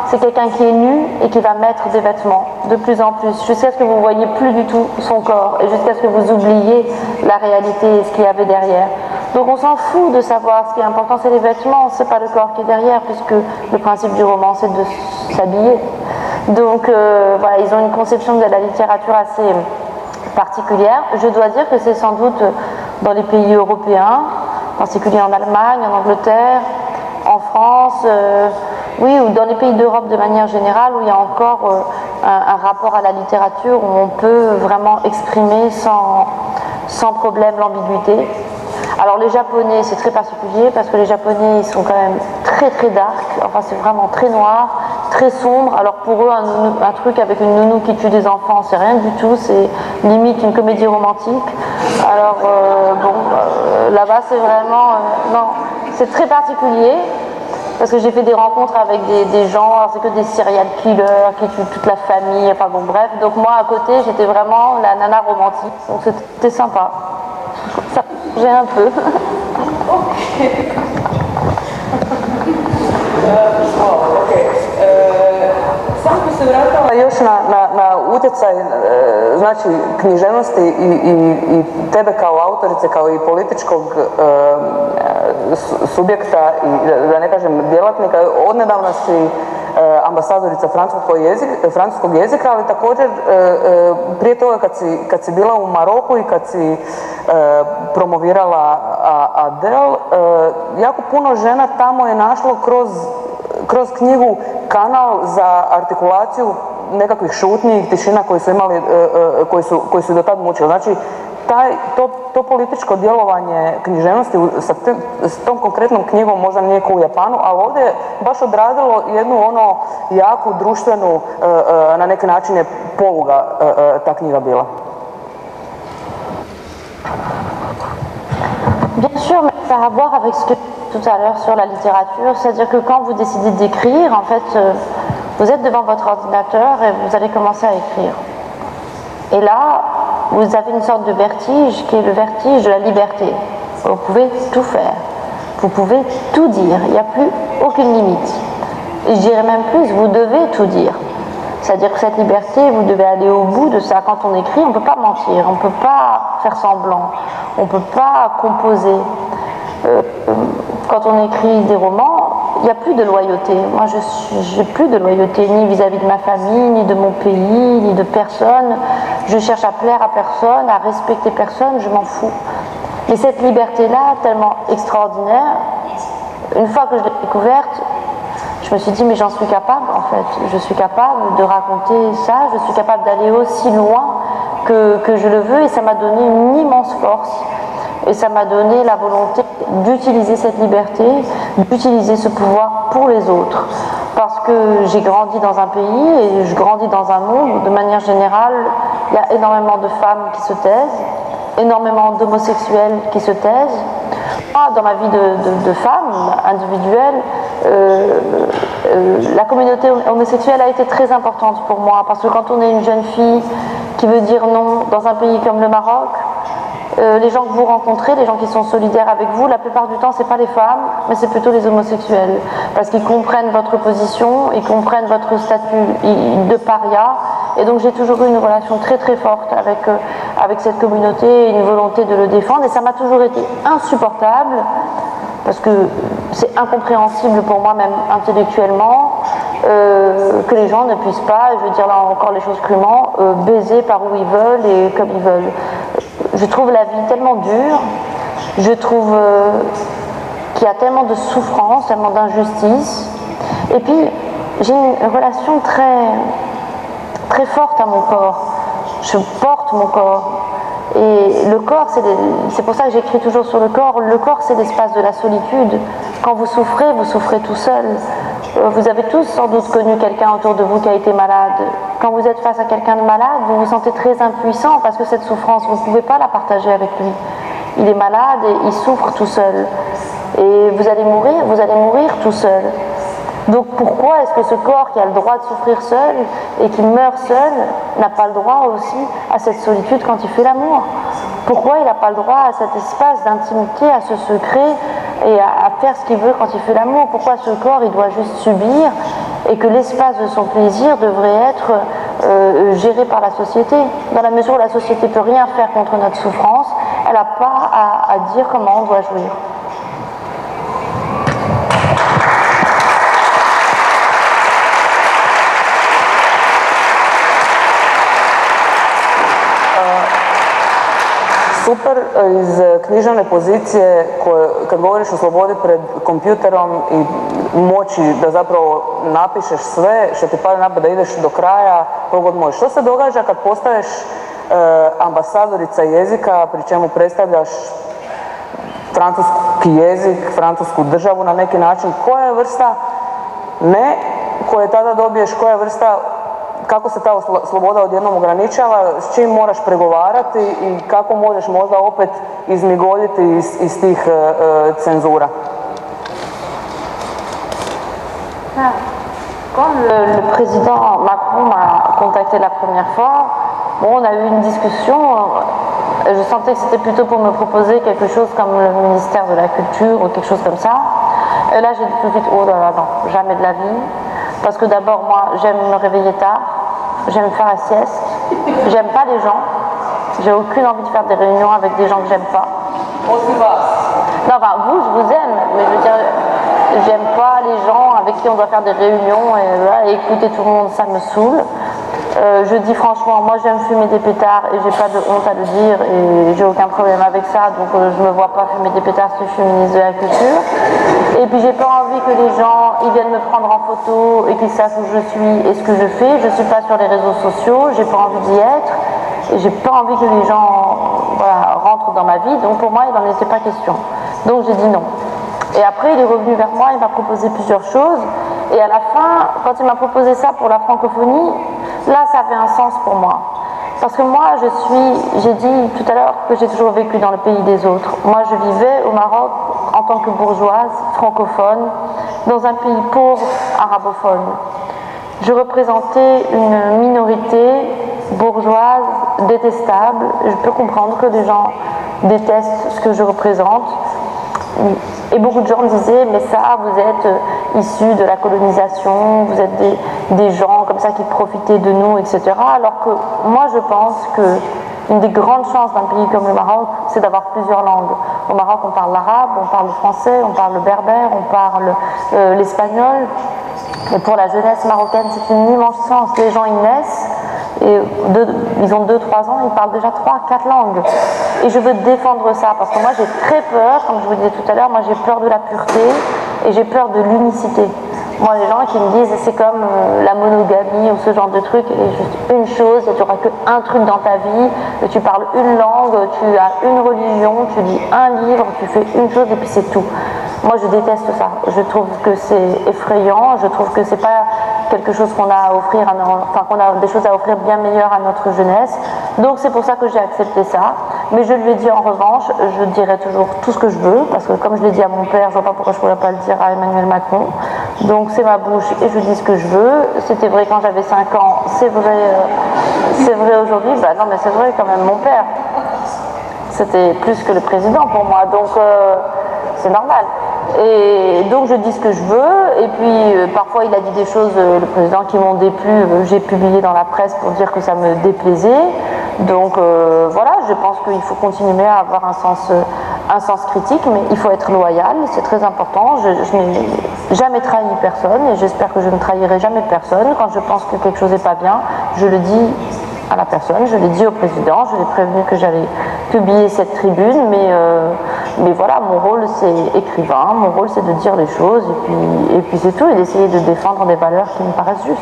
c'est quelqu'un qui est nu et qui va mettre des vêtements de plus en plus, jusqu'à ce que vous ne voyez plus du tout son corps et jusqu'à ce que vous oubliez la réalité et ce qu'il y avait derrière. Donc on s'en fout de savoir, ce qui est important c'est les vêtements, c'est pas le corps qui est derrière, puisque le principe du roman c'est de s'habiller. Donc voilà, ils ont une conception de la littérature assez particulière. Je dois dire que c'est sans doute dans les pays européens, en particulier en Allemagne, en Angleterre, en France, oui, ou dans les pays d'Europe de manière générale, où il y a encore un rapport à la littérature où on peut vraiment exprimer sans problème l'ambiguïté. Alors les Japonais, c'est très particulier parce que les Japonais, ils sont quand même très très dark, enfin c'est vraiment très noir, très sombre. Alors pour eux, un truc avec une nounou qui tue des enfants, c'est rien du tout, c'est limite une comédie romantique. Alors là-bas c'est vraiment, non, c'est très particulier. Parce que j'ai fait des rencontres avec des gens, alors c'est que des serial killers qui tuent toute la famille, enfin bon bref. Donc moi à côté j'étais vraiment la nana romantique, donc c'était sympa. Ça j'ai un peu. Samo bi se vratila još na utjecaj znači književnosti i tebe kao autorice, kao i političkog subjekta i da ne kažem djelatnika. Odnedavna si ambasadorica francuskog jezika, ali također prije toga kad si bila u Maroku i kad si promovirala Adele, jako puno žena tamo je našlo kroz knjigu kanal za artikulaciju nekakvih šutnji i tišina koji su imali, koji su do tad mučili. Znači, to političko djelovanje književnosti s tom konkretnom knjigom možda nije kao u Japanu, ali ovdje je baš odradilo jednu jaku društvenu, na neki način je poluga ta knjiga bila. Bien sûr, mais ça a à voir avec ce que tout à l'heure sur la littérature, c'est-à-dire que quand vous décidez d'écrire, en fait, vous êtes devant votre ordinateur et vous allez commencer à écrire. Et là, vous avez une sorte de vertige qui est le vertige de la liberté. Vous pouvez tout faire, vous pouvez tout dire, il n'y a plus aucune limite. Et je dirais même plus, vous devez tout dire. C'est-à-dire que cette liberté, vous devez aller au bout de ça. Quand on écrit, on ne peut pas mentir, on ne peut pas faire semblant, on ne peut pas composer. Quand on écrit des romans, il n'y a plus de loyauté. Moi, je n'ai plus de loyauté, ni vis-à-vis de ma famille, ni de mon pays, ni de personne. Je cherche à plaire à personne, à respecter personne, je m'en fous. Mais cette liberté-là, tellement extraordinaire, une fois que je l'ai découverte, je me suis dit, mais j'en suis capable, en fait. Je suis capable de raconter ça, je suis capable d'aller aussi loin que je le veux, et ça m'a donné une immense force. Et ça m'a donné la volonté d'utiliser cette liberté, d'utiliser ce pouvoir pour les autres. Parce que j'ai grandi dans un pays et je grandis dans un monde où, de manière générale, il y a énormément de femmes qui se taisent, énormément d'homosexuels qui se taisent. Moi, dans ma vie de femme individuelle, la communauté homosexuelle a été très importante pour moi. Parce que quand on est une jeune fille qui veut dire non dans un pays comme le Maroc, les gens que vous rencontrez, les gens qui sont solidaires avec vous, la plupart du temps, ce n'est pas les femmes, mais c'est plutôt les homosexuels. Parce qu'ils comprennent votre position, ils comprennent votre statut de paria. Et donc j'ai toujours eu une relation très très forte avec cette communauté, une volonté de le défendre. Et ça m'a toujours été insupportable, parce que c'est incompréhensible pour moi, même intellectuellement, que les gens ne puissent pas, je veux dire là encore les choses crûment, baiser par où ils veulent et comme ils veulent. Je trouve la vie tellement dure, je trouve qu'il y a tellement de souffrance, tellement d'injustice. Et puis, j'ai une relation très, très forte à mon corps. Je porte mon corps. Et le corps, c'est pour ça que j'écris toujours sur le corps. Le corps, c'est l'espace de la solitude. Quand vous souffrez tout seul. Vous avez tous sans doute connu quelqu'un autour de vous qui a été malade. Quand vous êtes face à quelqu'un de malade, vous vous sentez très impuissant parce que cette souffrance, vous ne pouvez pas la partager avec lui. Il est malade et il souffre tout seul. Et vous allez mourir tout seul. Donc pourquoi est-ce que ce corps qui a le droit de souffrir seul et qui meurt seul n'a pas le droit aussi à cette solitude quand il fait l'amour? Pourquoi il n'a pas le droit à cet espace d'intimité, à ce secret et à faire ce qu'il veut quand il fait l'amour? Pourquoi ce corps il doit juste subir et que l'espace de son plaisir devrait être géré par la société? Dans la mesure où la société ne peut rien faire contre notre souffrance, elle n'a pas à dire comment on doit jouir. Super iz književne pozicije kad govoriš o slobodi pred kompjuterom i moći da zapravo napišeš sve što ti pada na pamet, da ideš do kraja koliko god možeš. Što se događa kad postaješ ambasadorica jezika pri čemu predstavljaš francuski jezik, francusku državu na neki način? Koja je vrsta ne koje tada dobiješ, koja je vrsta, kako se ta sloboda odjednom ograničava, s čim moraš pregovarati i kako možeš možda opet izmigoljiti iz tih cenzura? Quand le président Macron m'a contacté la première fois, bon, on a eu une discussion. Je sentais que c'était plutôt pour me proposer quelque chose comme le ministère de la Culture ou quelque chose comme ça. Et là, j'ai dit tout de suite, oh là là, non, jamais de la vie. Parce que d'abord, moi, j'aime me réveiller tard, j'aime faire la sieste, j'aime pas les gens, j'ai aucune envie de faire des réunions avec des gens que j'aime pas. Non, enfin, vous, je vous aime, mais je veux dire, j'aime pas les gens avec qui on doit faire des réunions et écouter tout le monde, ça me saoule. Je dis franchement, moi j'aime fumer des pétards et j'ai pas de honte à le dire et j'ai aucun problème avec ça, donc je me vois pas fumer des pétards si je suis ministre de la Culture. Et puis j'ai pas envie que les gens ils viennent me prendre en photo et qu'ils sachent où je suis et ce que je fais. Je suis pas sur les réseaux sociaux, j'ai pas envie d'y être et j'ai pas envie que les gens rentrent dans ma vie, donc pour moi il n'en était pas question. Donc j'ai dit non. Et après il est revenu vers moi, il m'a proposé plusieurs choses et à la fin, quand il m'a proposé ça pour la francophonie, là, ça avait un sens pour moi. Parce que moi, j'ai dit tout à l'heure que j'ai toujours vécu dans le pays des autres. Moi, je vivais au Maroc en tant que bourgeoise, francophone, dans un pays pauvre, arabophone. Je représentais une minorité bourgeoise détestable. Je peux comprendre que des gens détestent ce que je représente. Et beaucoup de gens me disaient, mais ça, vous êtes issus de la colonisation, vous êtes des gens comme ça qui profitaient de nous, etc. Alors que moi, je pense qu'une des grandes chances d'un pays comme le Maroc, c'est d'avoir plusieurs langues. Au Maroc, on parle l'arabe, on parle le français, on parle le berbère, on parle l'espagnol. Et pour la jeunesse marocaine, c'est une immense chance. Les gens, ils naissent, et ils ont 2-3 ans, ils parlent déjà 3-4 langues. Et je veux défendre ça, parce que moi j'ai très peur, comme je vous disais tout à l'heure, moi j'ai peur de la pureté et j'ai peur de l'unicité. Moi, les gens qui me disent c'est comme la monogamie ou ce genre de truc, et juste une chose, et tu n'auras qu'un truc dans ta vie, et tu parles une langue, tu as une religion, tu lis un livre, tu fais une chose et puis c'est tout. Moi, je déteste ça. Je trouve que c'est effrayant. Je trouve que c'est pas quelque chose qu'on a à offrir, qu'on a des choses à offrir bien meilleures à notre jeunesse. Donc, c'est pour ça que j'ai accepté ça. Mais je lui ai dit en revanche, je dirai toujours tout ce que je veux, parce que comme je l'ai dit à mon père, je vois pas pourquoi je pourrais pas le dire à Emmanuel Macron. Donc, c'est ma bouche et je dis ce que je veux. C'était vrai quand j'avais 5 ans. C'est vrai aujourd'hui. Bah non, mais c'est vrai quand même. Mon père, c'était plus que le président pour moi. Donc, c'est normal. Et donc je dis ce que je veux, et puis parfois il a dit des choses, le président, qui m'ont déplu, j'ai publié dans la presse pour dire que ça me déplaisait. Donc voilà, je pense qu'il faut continuer à avoir un sens critique, mais il faut être loyal, c'est très important. Je n'ai jamais trahi personne, et j'espère que je ne trahirai jamais personne. Quand je pense que quelque chose n'est pas bien, je le dis à la personne, je l'ai dit au président, je l'ai prévenu que j'allais publier cette tribune, mais voilà, mon rôle c'est écrivain, mon rôle c'est de dire les choses, et puis c'est tout, et d'essayer de défendre des valeurs qui me paraissent justes.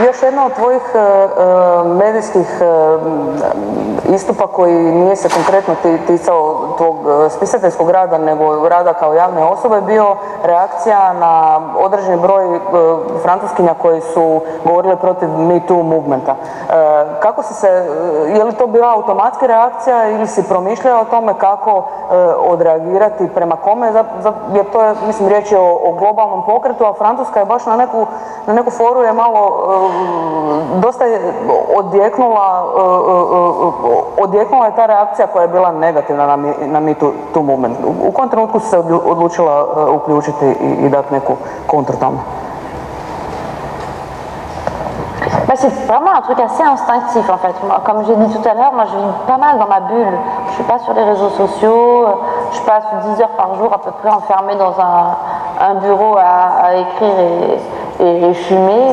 Još jedna od tvojih medijskih istupa koji nije se konkretno ticao tvog spisateljskog rada, nego rada kao javne osobe, je bio reakcija na određeni broj Francuskinja koji su govorile protiv Me Too movementa. Kako si se, je li to bila automatska reakcija ili si promišljala o tome kako odreagirati, prema kome, jer to je, mislim, riječ je o globalnom pokretu, a Francuska je baš na neku foru je malo dosta je odjeknula je ta reakcija koja je bila negativna na Me Too movement. U kojem trenutku si se odlučila uključiti i dati neku kontru tome? C'est vraiment un truc assez instinctif en fait. Moi, comme j'ai dit tout à l'heure, moi je vis pas mal dans ma bulle. Je suis pas sur les réseaux sociaux, je passe 10 heures par jour à peu près enfermée dans un bureau à écrire et fumer.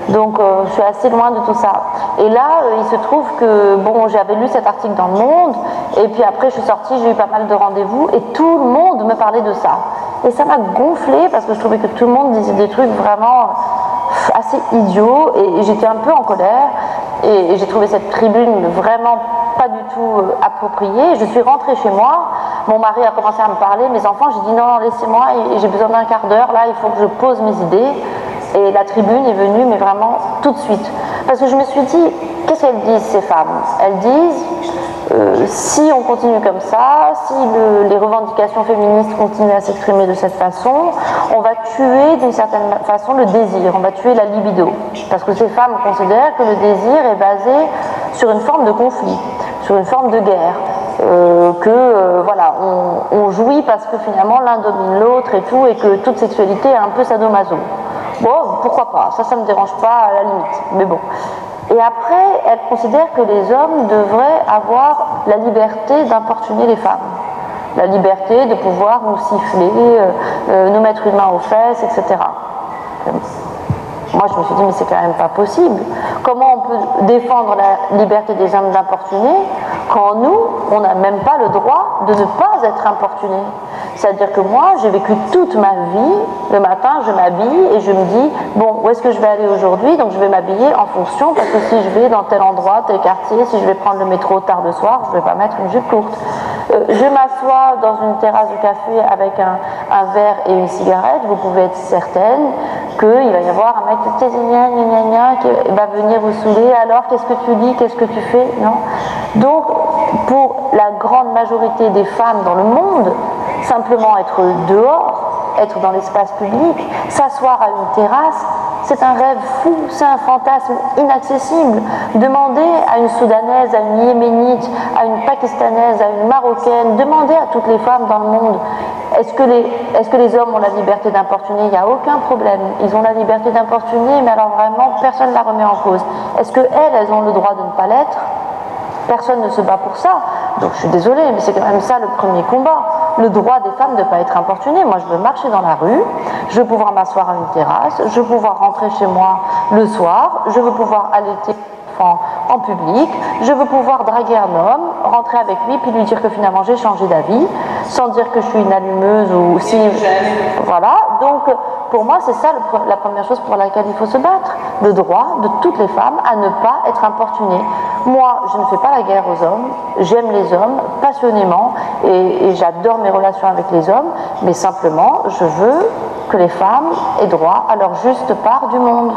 Donc je suis assez loin de tout ça. Et là, il se trouve que bon, j'avais lu cet article dans Le Monde, et puis après je suis sortie, j'ai eu pas mal de rendez-vous, et tout le monde me parlait de ça. Et ça m'a gonflé parce que je trouvais que tout le monde disait des trucs vraiment assez idiots, et j'étais un peu en colère, et j'ai trouvé cette tribune vraiment pas du tout appropriée. Je suis rentrée chez moi, mon mari a commencé à me parler, mes enfants, j'ai dit non, laissez-moi, et j'ai besoin d'un quart d'heure, là il faut que je pose mes idées. Et la tribune est venue, mais vraiment tout de suite. Parce que je me suis dit, qu'est-ce qu'elles disent ces femmes? Elles disent, si on continue comme ça, si les revendications féministes continuent à s'exprimer de cette façon, on va tuer d'une certaine façon le désir, on va tuer la libido. Parce que ces femmes considèrent que le désir est basé sur une forme de conflit, sur une forme de guerre. voilà, on jouit parce que finalement l'un domine l'autre et tout, et que toute sexualité est un peu sadomaso. Bon, pourquoi pas, ça me dérange pas à la limite, mais bon. Et après, elle considère que les hommes devraient avoir la liberté d'importuner les femmes. La liberté de pouvoir nous siffler, nous mettre une main aux fesses, etc. Moi, je me suis dit, mais c'est quand même pas possible. Comment on peut défendre la liberté des hommes d'importuner quand nous, on n'a même pas le droit de ne pas être importunés? C'est-à-dire que moi, j'ai vécu toute ma vie, le matin, je m'habille et je me dis, bon, où est-ce que je vais aller aujourd'hui? Donc je vais m'habiller en fonction, parce que si je vais dans tel endroit, tel quartier, si je vais prendre le métro tard le soir, je ne vais pas mettre une jupe courte. Je m'assois dans une terrasse de café avec un verre et une cigarette, vous pouvez être certaine qu'il va y avoir un mec qui va venir vous saouler. Alors, qu'est-ce que tu dis? Qu'est-ce que tu fais? Non. Donc, pour la grande majorité des femmes dans le monde, simplement être dehors, être dans l'espace public, s'asseoir à une terrasse, c'est un rêve fou, c'est un fantasme inaccessible. Demandez à une Soudanaise, à une Yéménite, à une Pakistanaise, à une Marocaine, demandez à toutes les femmes dans le monde, est-ce que les hommes ont la liberté d'importuner? Il n'y a aucun problème. Ils ont la liberté d'importuner, mais alors vraiment, personne ne la remet en cause. Est-ce qu'elles ont le droit de ne pas l'être? Personne ne se bat pour ça. Donc je suis désolée, mais c'est quand même ça le premier combat. Le droit des femmes de ne pas être importunées. Moi, je veux marcher dans la rue, je veux pouvoir m'asseoir à une terrasse, je veux pouvoir rentrer chez moi le soir, je veux pouvoir allaiter en public, je veux pouvoir draguer un homme, rentrer avec lui, puis lui dire que finalement j'ai changé d'avis, sans dire que je suis une allumeuse ou si... Voilà, donc pour moi c'est ça la première chose pour laquelle il faut se battre, le droit de toutes les femmes à ne pas être importunées. Moi, je ne fais pas la guerre aux hommes, j'aime les hommes passionnément et j'adore mes relations avec les hommes, mais simplement je veux que les femmes aient droit à leur juste part du monde.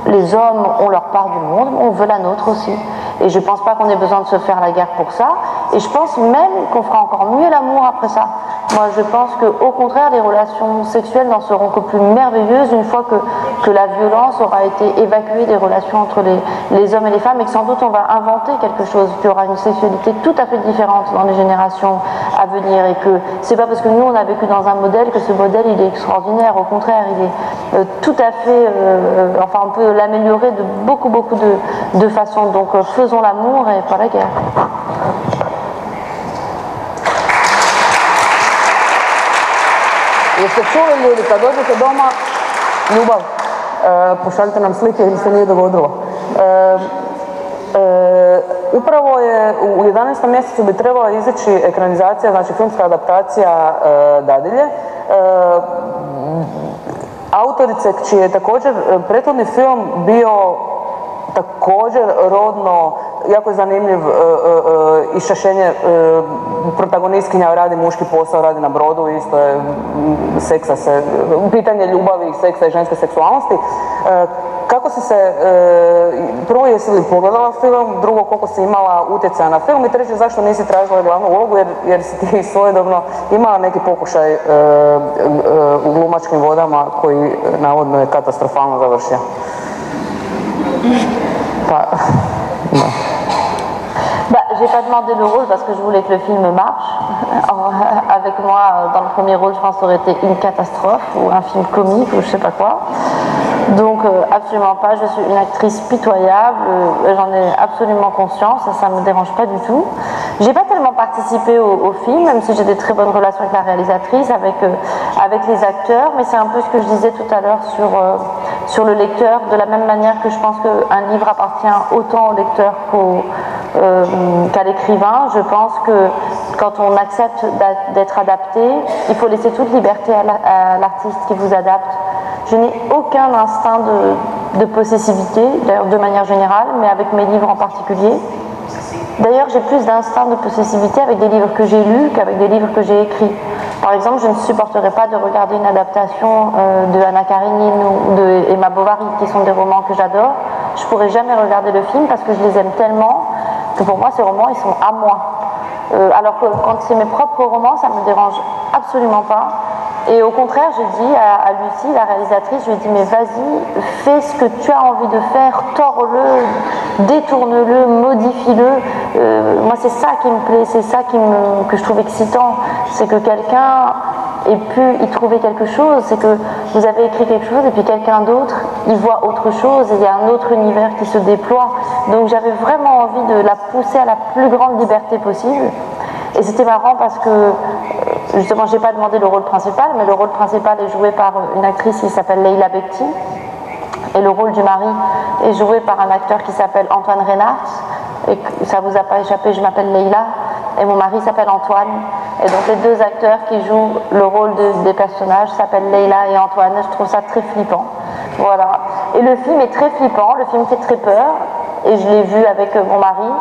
Les hommes ont leur part du monde, on veut la nôtre aussi. Et je ne pense pas qu'on ait besoin de se faire la guerre pour ça. Et je pense même qu'on fera encore mieux l'amour après ça. Moi, je pense qu'au contraire, les relations sexuelles n'en seront que plus merveilleuses une fois que la violence aura été évacuée des relations entre les hommes et les femmes, et que sans doute on va inventer quelque chose qui aura une sexualité tout à fait différente dans les générations à venir. Et que c'est pas parce que nous on a vécu dans un modèle que ce modèle il est extraordinaire. Au contraire, il est tout à fait... enfin, on peut l'améliorer de beaucoup de façons. Donc faisons l'amour et pas la guerre. Jeste čuli ljudi, kad dođete doma, ljubav, pošaljite nam slike ili se nije dogodilo. Upravo je u 11. mjesecu bi trebala izaći ekranizacija, znači filmska adaptacija Dadilje. Autorice čiji je također prethodni film bio također rodno, jako je zanimljiv, iščašenje, protagonistkinja radi muški posao, radi na brodu, isto je pitanje ljubavi, seksa i ženske seksualnosti. Kako si se, prvo jesi li pogledala film, drugo koliko si imala utjecaja na film i treće zašto nisi tražila glavnu ulogu jer si ti svojedobno imala neki pokušaj u glumačkim vodama koji navodno je katastrofalno završio. J'ai pas demandé le rôle parce que je voulais que le film marche. Avec moi, dans le premier rôle, je pense que ça aurait été une catastrophe ou un film comique ou je sais pas quoi. Donc absolument pas, je suis une actrice pitoyable, j'en ai absolument conscience, ça me dérange pas du tout. J'ai pas tellement participé au film, même si j'ai des très bonnes relations avec la réalisatrice, avec les acteurs, mais c'est un peu ce que je disais tout à l'heure sur le lecteur, de la même manière que je pense qu'un livre appartient autant au lecteur qu'à l'écrivain. Je pense que quand on accepte d'être adapté, il faut laisser toute liberté à l'artiste qui vous adapte. Je n'ai aucun instinct de possessivité, d'ailleurs de manière générale, mais avec mes livres en particulier. D'ailleurs, j'ai plus d'instinct de possessivité avec des livres que j'ai lus qu'avec des livres que j'ai écrits. Par exemple, je ne supporterais pas de regarder une adaptation de Anna Karenine ou de Emma Bovary, qui sont des romans que j'adore. Je ne pourrais jamais regarder le film parce que je les aime tellement que pour moi, ces romans, ils sont à moi. Alors que quand c'est mes propres romans, ça ne me dérange absolument pas. Et au contraire, j'ai dit à Lucie, la réalisatrice, je lui ai dit mais vas-y, fais ce que tu as envie de faire, tords-le, détourne-le, modifie-le. Moi c'est ça qui me plaît, c'est ça que je trouve excitant, c'est que quelqu'un ait pu y trouver quelque chose, c'est que vous avez écrit quelque chose et puis quelqu'un d'autre y voit autre chose et il y a un autre univers qui se déploie. Donc j'avais vraiment envie de la pousser à la plus grande liberté possible. Et c'était marrant parce que, justement, je n'ai pas demandé le rôle principal, mais le rôle principal est joué par une actrice qui s'appelle Leila Bekti. Et le rôle du mari est joué par un acteur qui s'appelle Antoine Reynard. Et ça vous a pas échappé, je m'appelle Leila et mon mari s'appelle Antoine. Et donc les deux acteurs qui jouent le rôle des personnages s'appellent Leila et Antoine. Je trouve ça très flippant. Voilà. Et le film est très flippant, le film fait très peur. Et je l'ai vu avec mon mari.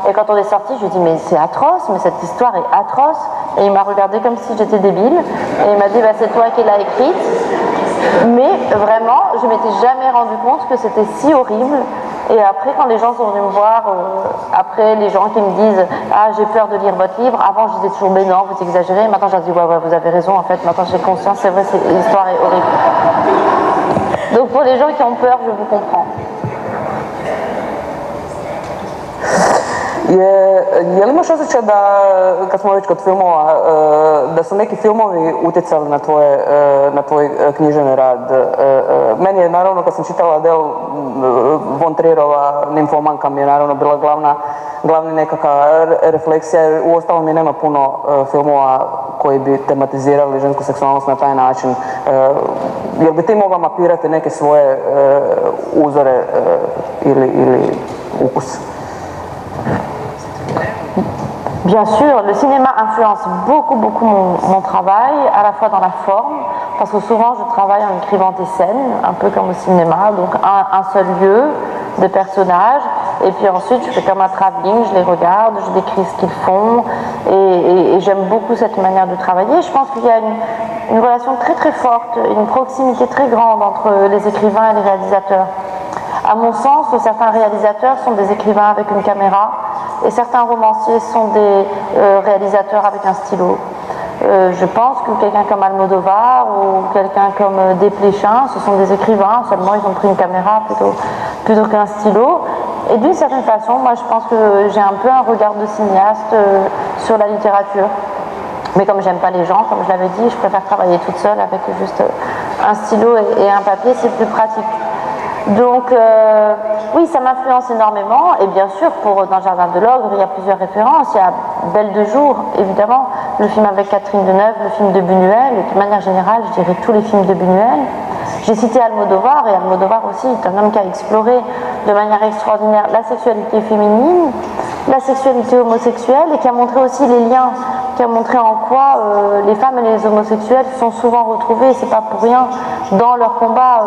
Et quand on est sorti, je lui ai dit mais c'est atroce, mais cette histoire est atroce. Et il m'a regardé comme si j'étais débile. Et il m'a dit bah, c'est toi qui l'as écrite. Mais vraiment, je m'étais jamais rendu compte que c'était si horrible. Et après, quand les gens sont venus me voir, après les gens qui me disent ah j'ai peur de lire votre livre, avant je disais toujours mais non, vous exagérez. Maintenant je dis ouais vous avez raison en fait. Maintenant j'ai conscience, c'est vrai, l'histoire est horrible. Donc pour les gens qui ont peur, je vous comprends. Je li imaš osjećaj da, kad smo već kod filmova, da su neki filmovi utjecali na tvoj književni rad? Meni je naravno, kad sam čitala Adele von Trierova Nimfomanka mi je naravno bila glavni nekakva refleksija, jer uostalom i nema puno filmova koji bi tematizirali žensku seksualnost na taj način. Jel bi ti mogla mapirati neke svoje uzore ili ukus? Bien sûr, le cinéma influence beaucoup mon travail, à la fois dans la forme, parce que souvent je travaille en écrivant des scènes, un peu comme au cinéma, donc un seul lieu, de personnages, et puis ensuite je fais comme un travelling, je les regarde, je décris ce qu'ils font, et j'aime beaucoup cette manière de travailler. Je pense qu'il y a une relation très forte, une proximité très grande entre les écrivains et les réalisateurs. À mon sens, certains réalisateurs sont des écrivains avec une caméra, et certains romanciers sont des réalisateurs avec un stylo. Je pense que quelqu'un comme Almodovar ou quelqu'un comme Desplechin, ce sont des écrivains, seulement ils ont pris une caméra plutôt qu'un stylo. Et d'une certaine façon, moi je pense que j'ai un peu un regard de cinéaste sur la littérature. Mais comme j'aime pas les gens, comme je l'avais dit, je préfère travailler toute seule avec juste un stylo et un papier, c'est plus pratique. Donc oui, ça m'influence énormément, et bien sûr dans le Jardin de l'Ogre il y a plusieurs références. Il y a Belle de jour, évidemment, le film avec Catherine Deneuve, le film de Buñuel, et de manière générale je dirais tous les films de Buñuel. J'ai cité Almodovar, et Almodovar aussi est un homme qui a exploré de manière extraordinaire la sexualité féminine, la sexualité homosexuelle, et qui a montré aussi les liens, qui a montré en quoi les femmes et les homosexuels sont souvent retrouvés, et c'est pas pour rien, dans leur combat.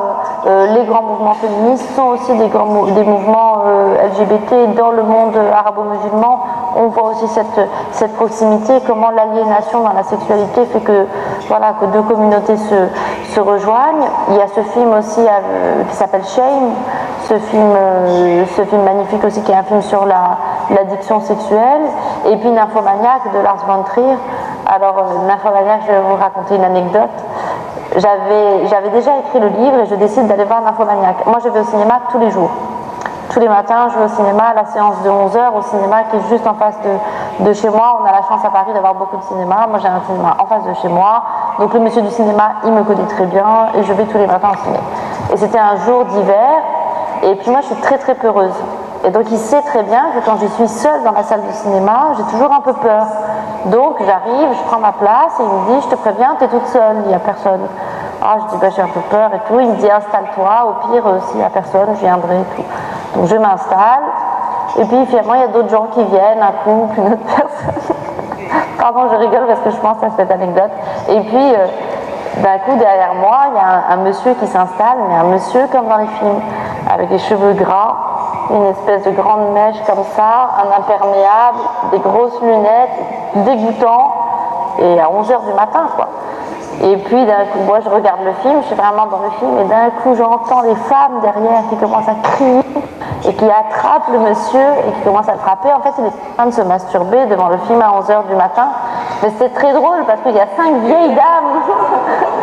Les grands mouvements féministes sont aussi des mouvements LGBT. Dans le monde arabo-musulman, on voit aussi cette proximité, comment l'aliénation dans la sexualité fait que deux communautés se rejoignent. Il y a ce film aussi qui s'appelle Shame, ce film magnifique aussi qui est un film sur l'addiction sexuelle, et puis Nymphomaniac de Lars von Trier. Alors Nymphomaniac, je vais vous raconter une anecdote. J'avais déjà écrit le livre et je décide d'aller voir Nymphomaniac. Moi je vais au cinéma tous les jours. Tous les matins je vais au cinéma, la séance de 11h au cinéma qui est juste en face de chez moi. On a la chance à Paris d'avoir beaucoup de cinéma. Moi j'ai un cinéma en face de chez moi. Donc le monsieur du cinéma, il me connaît très bien et je vais tous les matins au ciné. Et c'était un jour d'hiver et puis moi je suis très peureuse. Et donc il sait très bien que quand je suis seule dans la salle de cinéma, j'ai toujours un peu peur. Donc j'arrive, je prends ma place et il me dit je te préviens, t'es toute seule, il n'y a personne. Ah, je dis j'ai un peu peur et tout. Il me dit installe-toi, au pire s'il n'y a personne, je viendrai et tout. Donc je m'installe et puis finalement il y a d'autres gens qui viennent, un couple, une autre personne. Pardon, je rigole parce que je pense à cette anecdote. Et puis d'un coup derrière moi, il y a un monsieur qui s'installe, mais un monsieur comme dans les films, avec des cheveux gras, une espèce de grande mèche comme ça, un imperméable, des grosses lunettes, dégoûtant, et à 11h du matin quoi. Et puis d'un coup, moi je regarde le film, je suis vraiment dans le film, et d'un coup j'entends les femmes derrière qui commencent à crier et qui attrapent le monsieur et qui commencent à le frapper. En fait, il est en train de se masturber devant le film à 11h du matin. Mais c'était très drôle parce qu'il y a 5 vieilles dames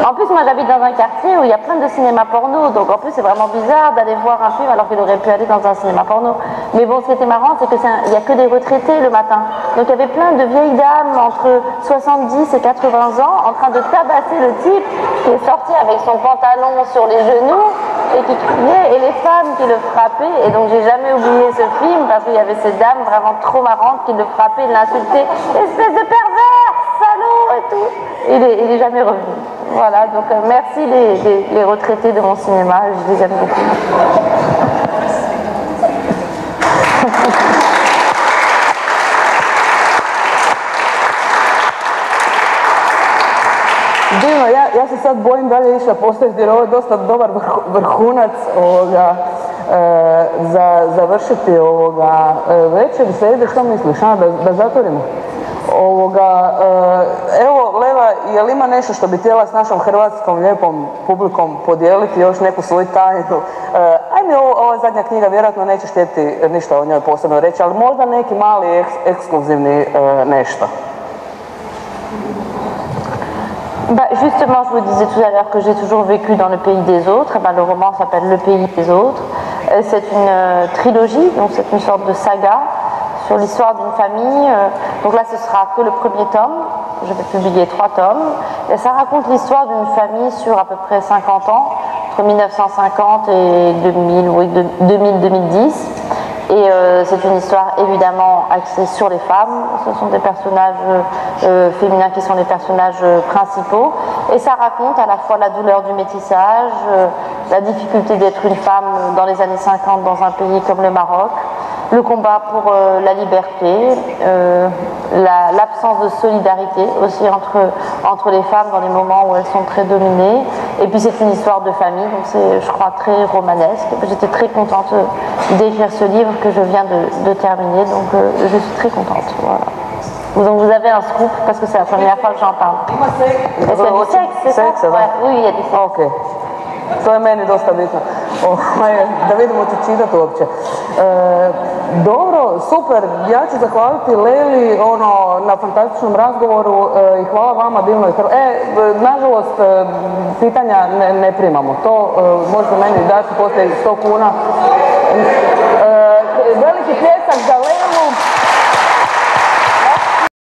En plus, moi j'habite dans un quartier où il y a plein de cinémas porno, donc en plus c'est vraiment bizarre d'aller voir un film alors qu'il aurait pu aller dans un cinéma porno. Mais bon, ce qui était marrant, c'est qu'il n'y a que des retraités le matin. Donc il y avait plein de vieilles dames entre 70 et 80 ans en train de tabasser le type qui est sorti avec son pantalon sur les genoux et qui criait, et les femmes qui le frappaient. Et donc j'ai jamais oublié ce film parce qu'il y avait ces dames vraiment trop marrantes qui le frappaient, l'insultaient, espèce de pervers, salaud et tout. Il est jamais revenu. Voilà, donc merci les retraités de mon cinéma, je les aime beaucoup. Divno, ja se sad bojim dalje išla postaviti jer ovo je dosta dobar vrhunac za završiti večer. Sejde, što misliš, da zatvorimo? Evo, Leva, je li ima nešto što bi htjela s našom hrvatskom lijepom publikom podijeliti, još neku svoju tajnu? Ajme, ova zadnja knjiga, vjerojatno nećeš htjeti ništa o njoj posebno reći, ali možda neki mali ekskluzivni nešto. Justement, je vous disais tout à l'heure que j'ai toujours vécu dans le pays des autres. Et le roman s'appelle Le pays des autres. C'est une trilogie, donc c'est une sorte de saga sur l'histoire d'une famille. Donc là, ce sera que le premier tome. Je vais publier 3 tomes. Et ça raconte l'histoire d'une famille sur à peu près 50 ans, entre 1950 et 2000-2010. Et c'est une histoire évidemment axée sur les femmes. Ce sont des personnages féminins qui sont les personnages principaux. Et ça raconte à la fois la douleur du métissage, la difficulté d'être une femme dans les années 50 dans un pays comme le Maroc, le combat pour la liberté, l'absence de solidarité aussi entre les femmes dans les moments où elles sont très dominées. Et puis c'est une histoire de famille, donc c'est, je crois, très romanesque. J'étais très contente d'écrire ce livre que je viens de terminer, donc je suis très contente. Voilà. Donc vous avez un scoop parce que c'est la première fois que j'en parle. Est-ce qu'il y a du sexe, c'est ça? Ouais, oui, il y a du sexe. Ok. To je meni dosta bitno. Da vidimo ti čitati uopće. Dobro, super. Ja ću zahvaliti Leli na fantastičnom razgovoru i hvala vama divnoj. Nažalost, pitanja ne primamo. To možete meni dati poslije 100 kuna. Veliki pljesak za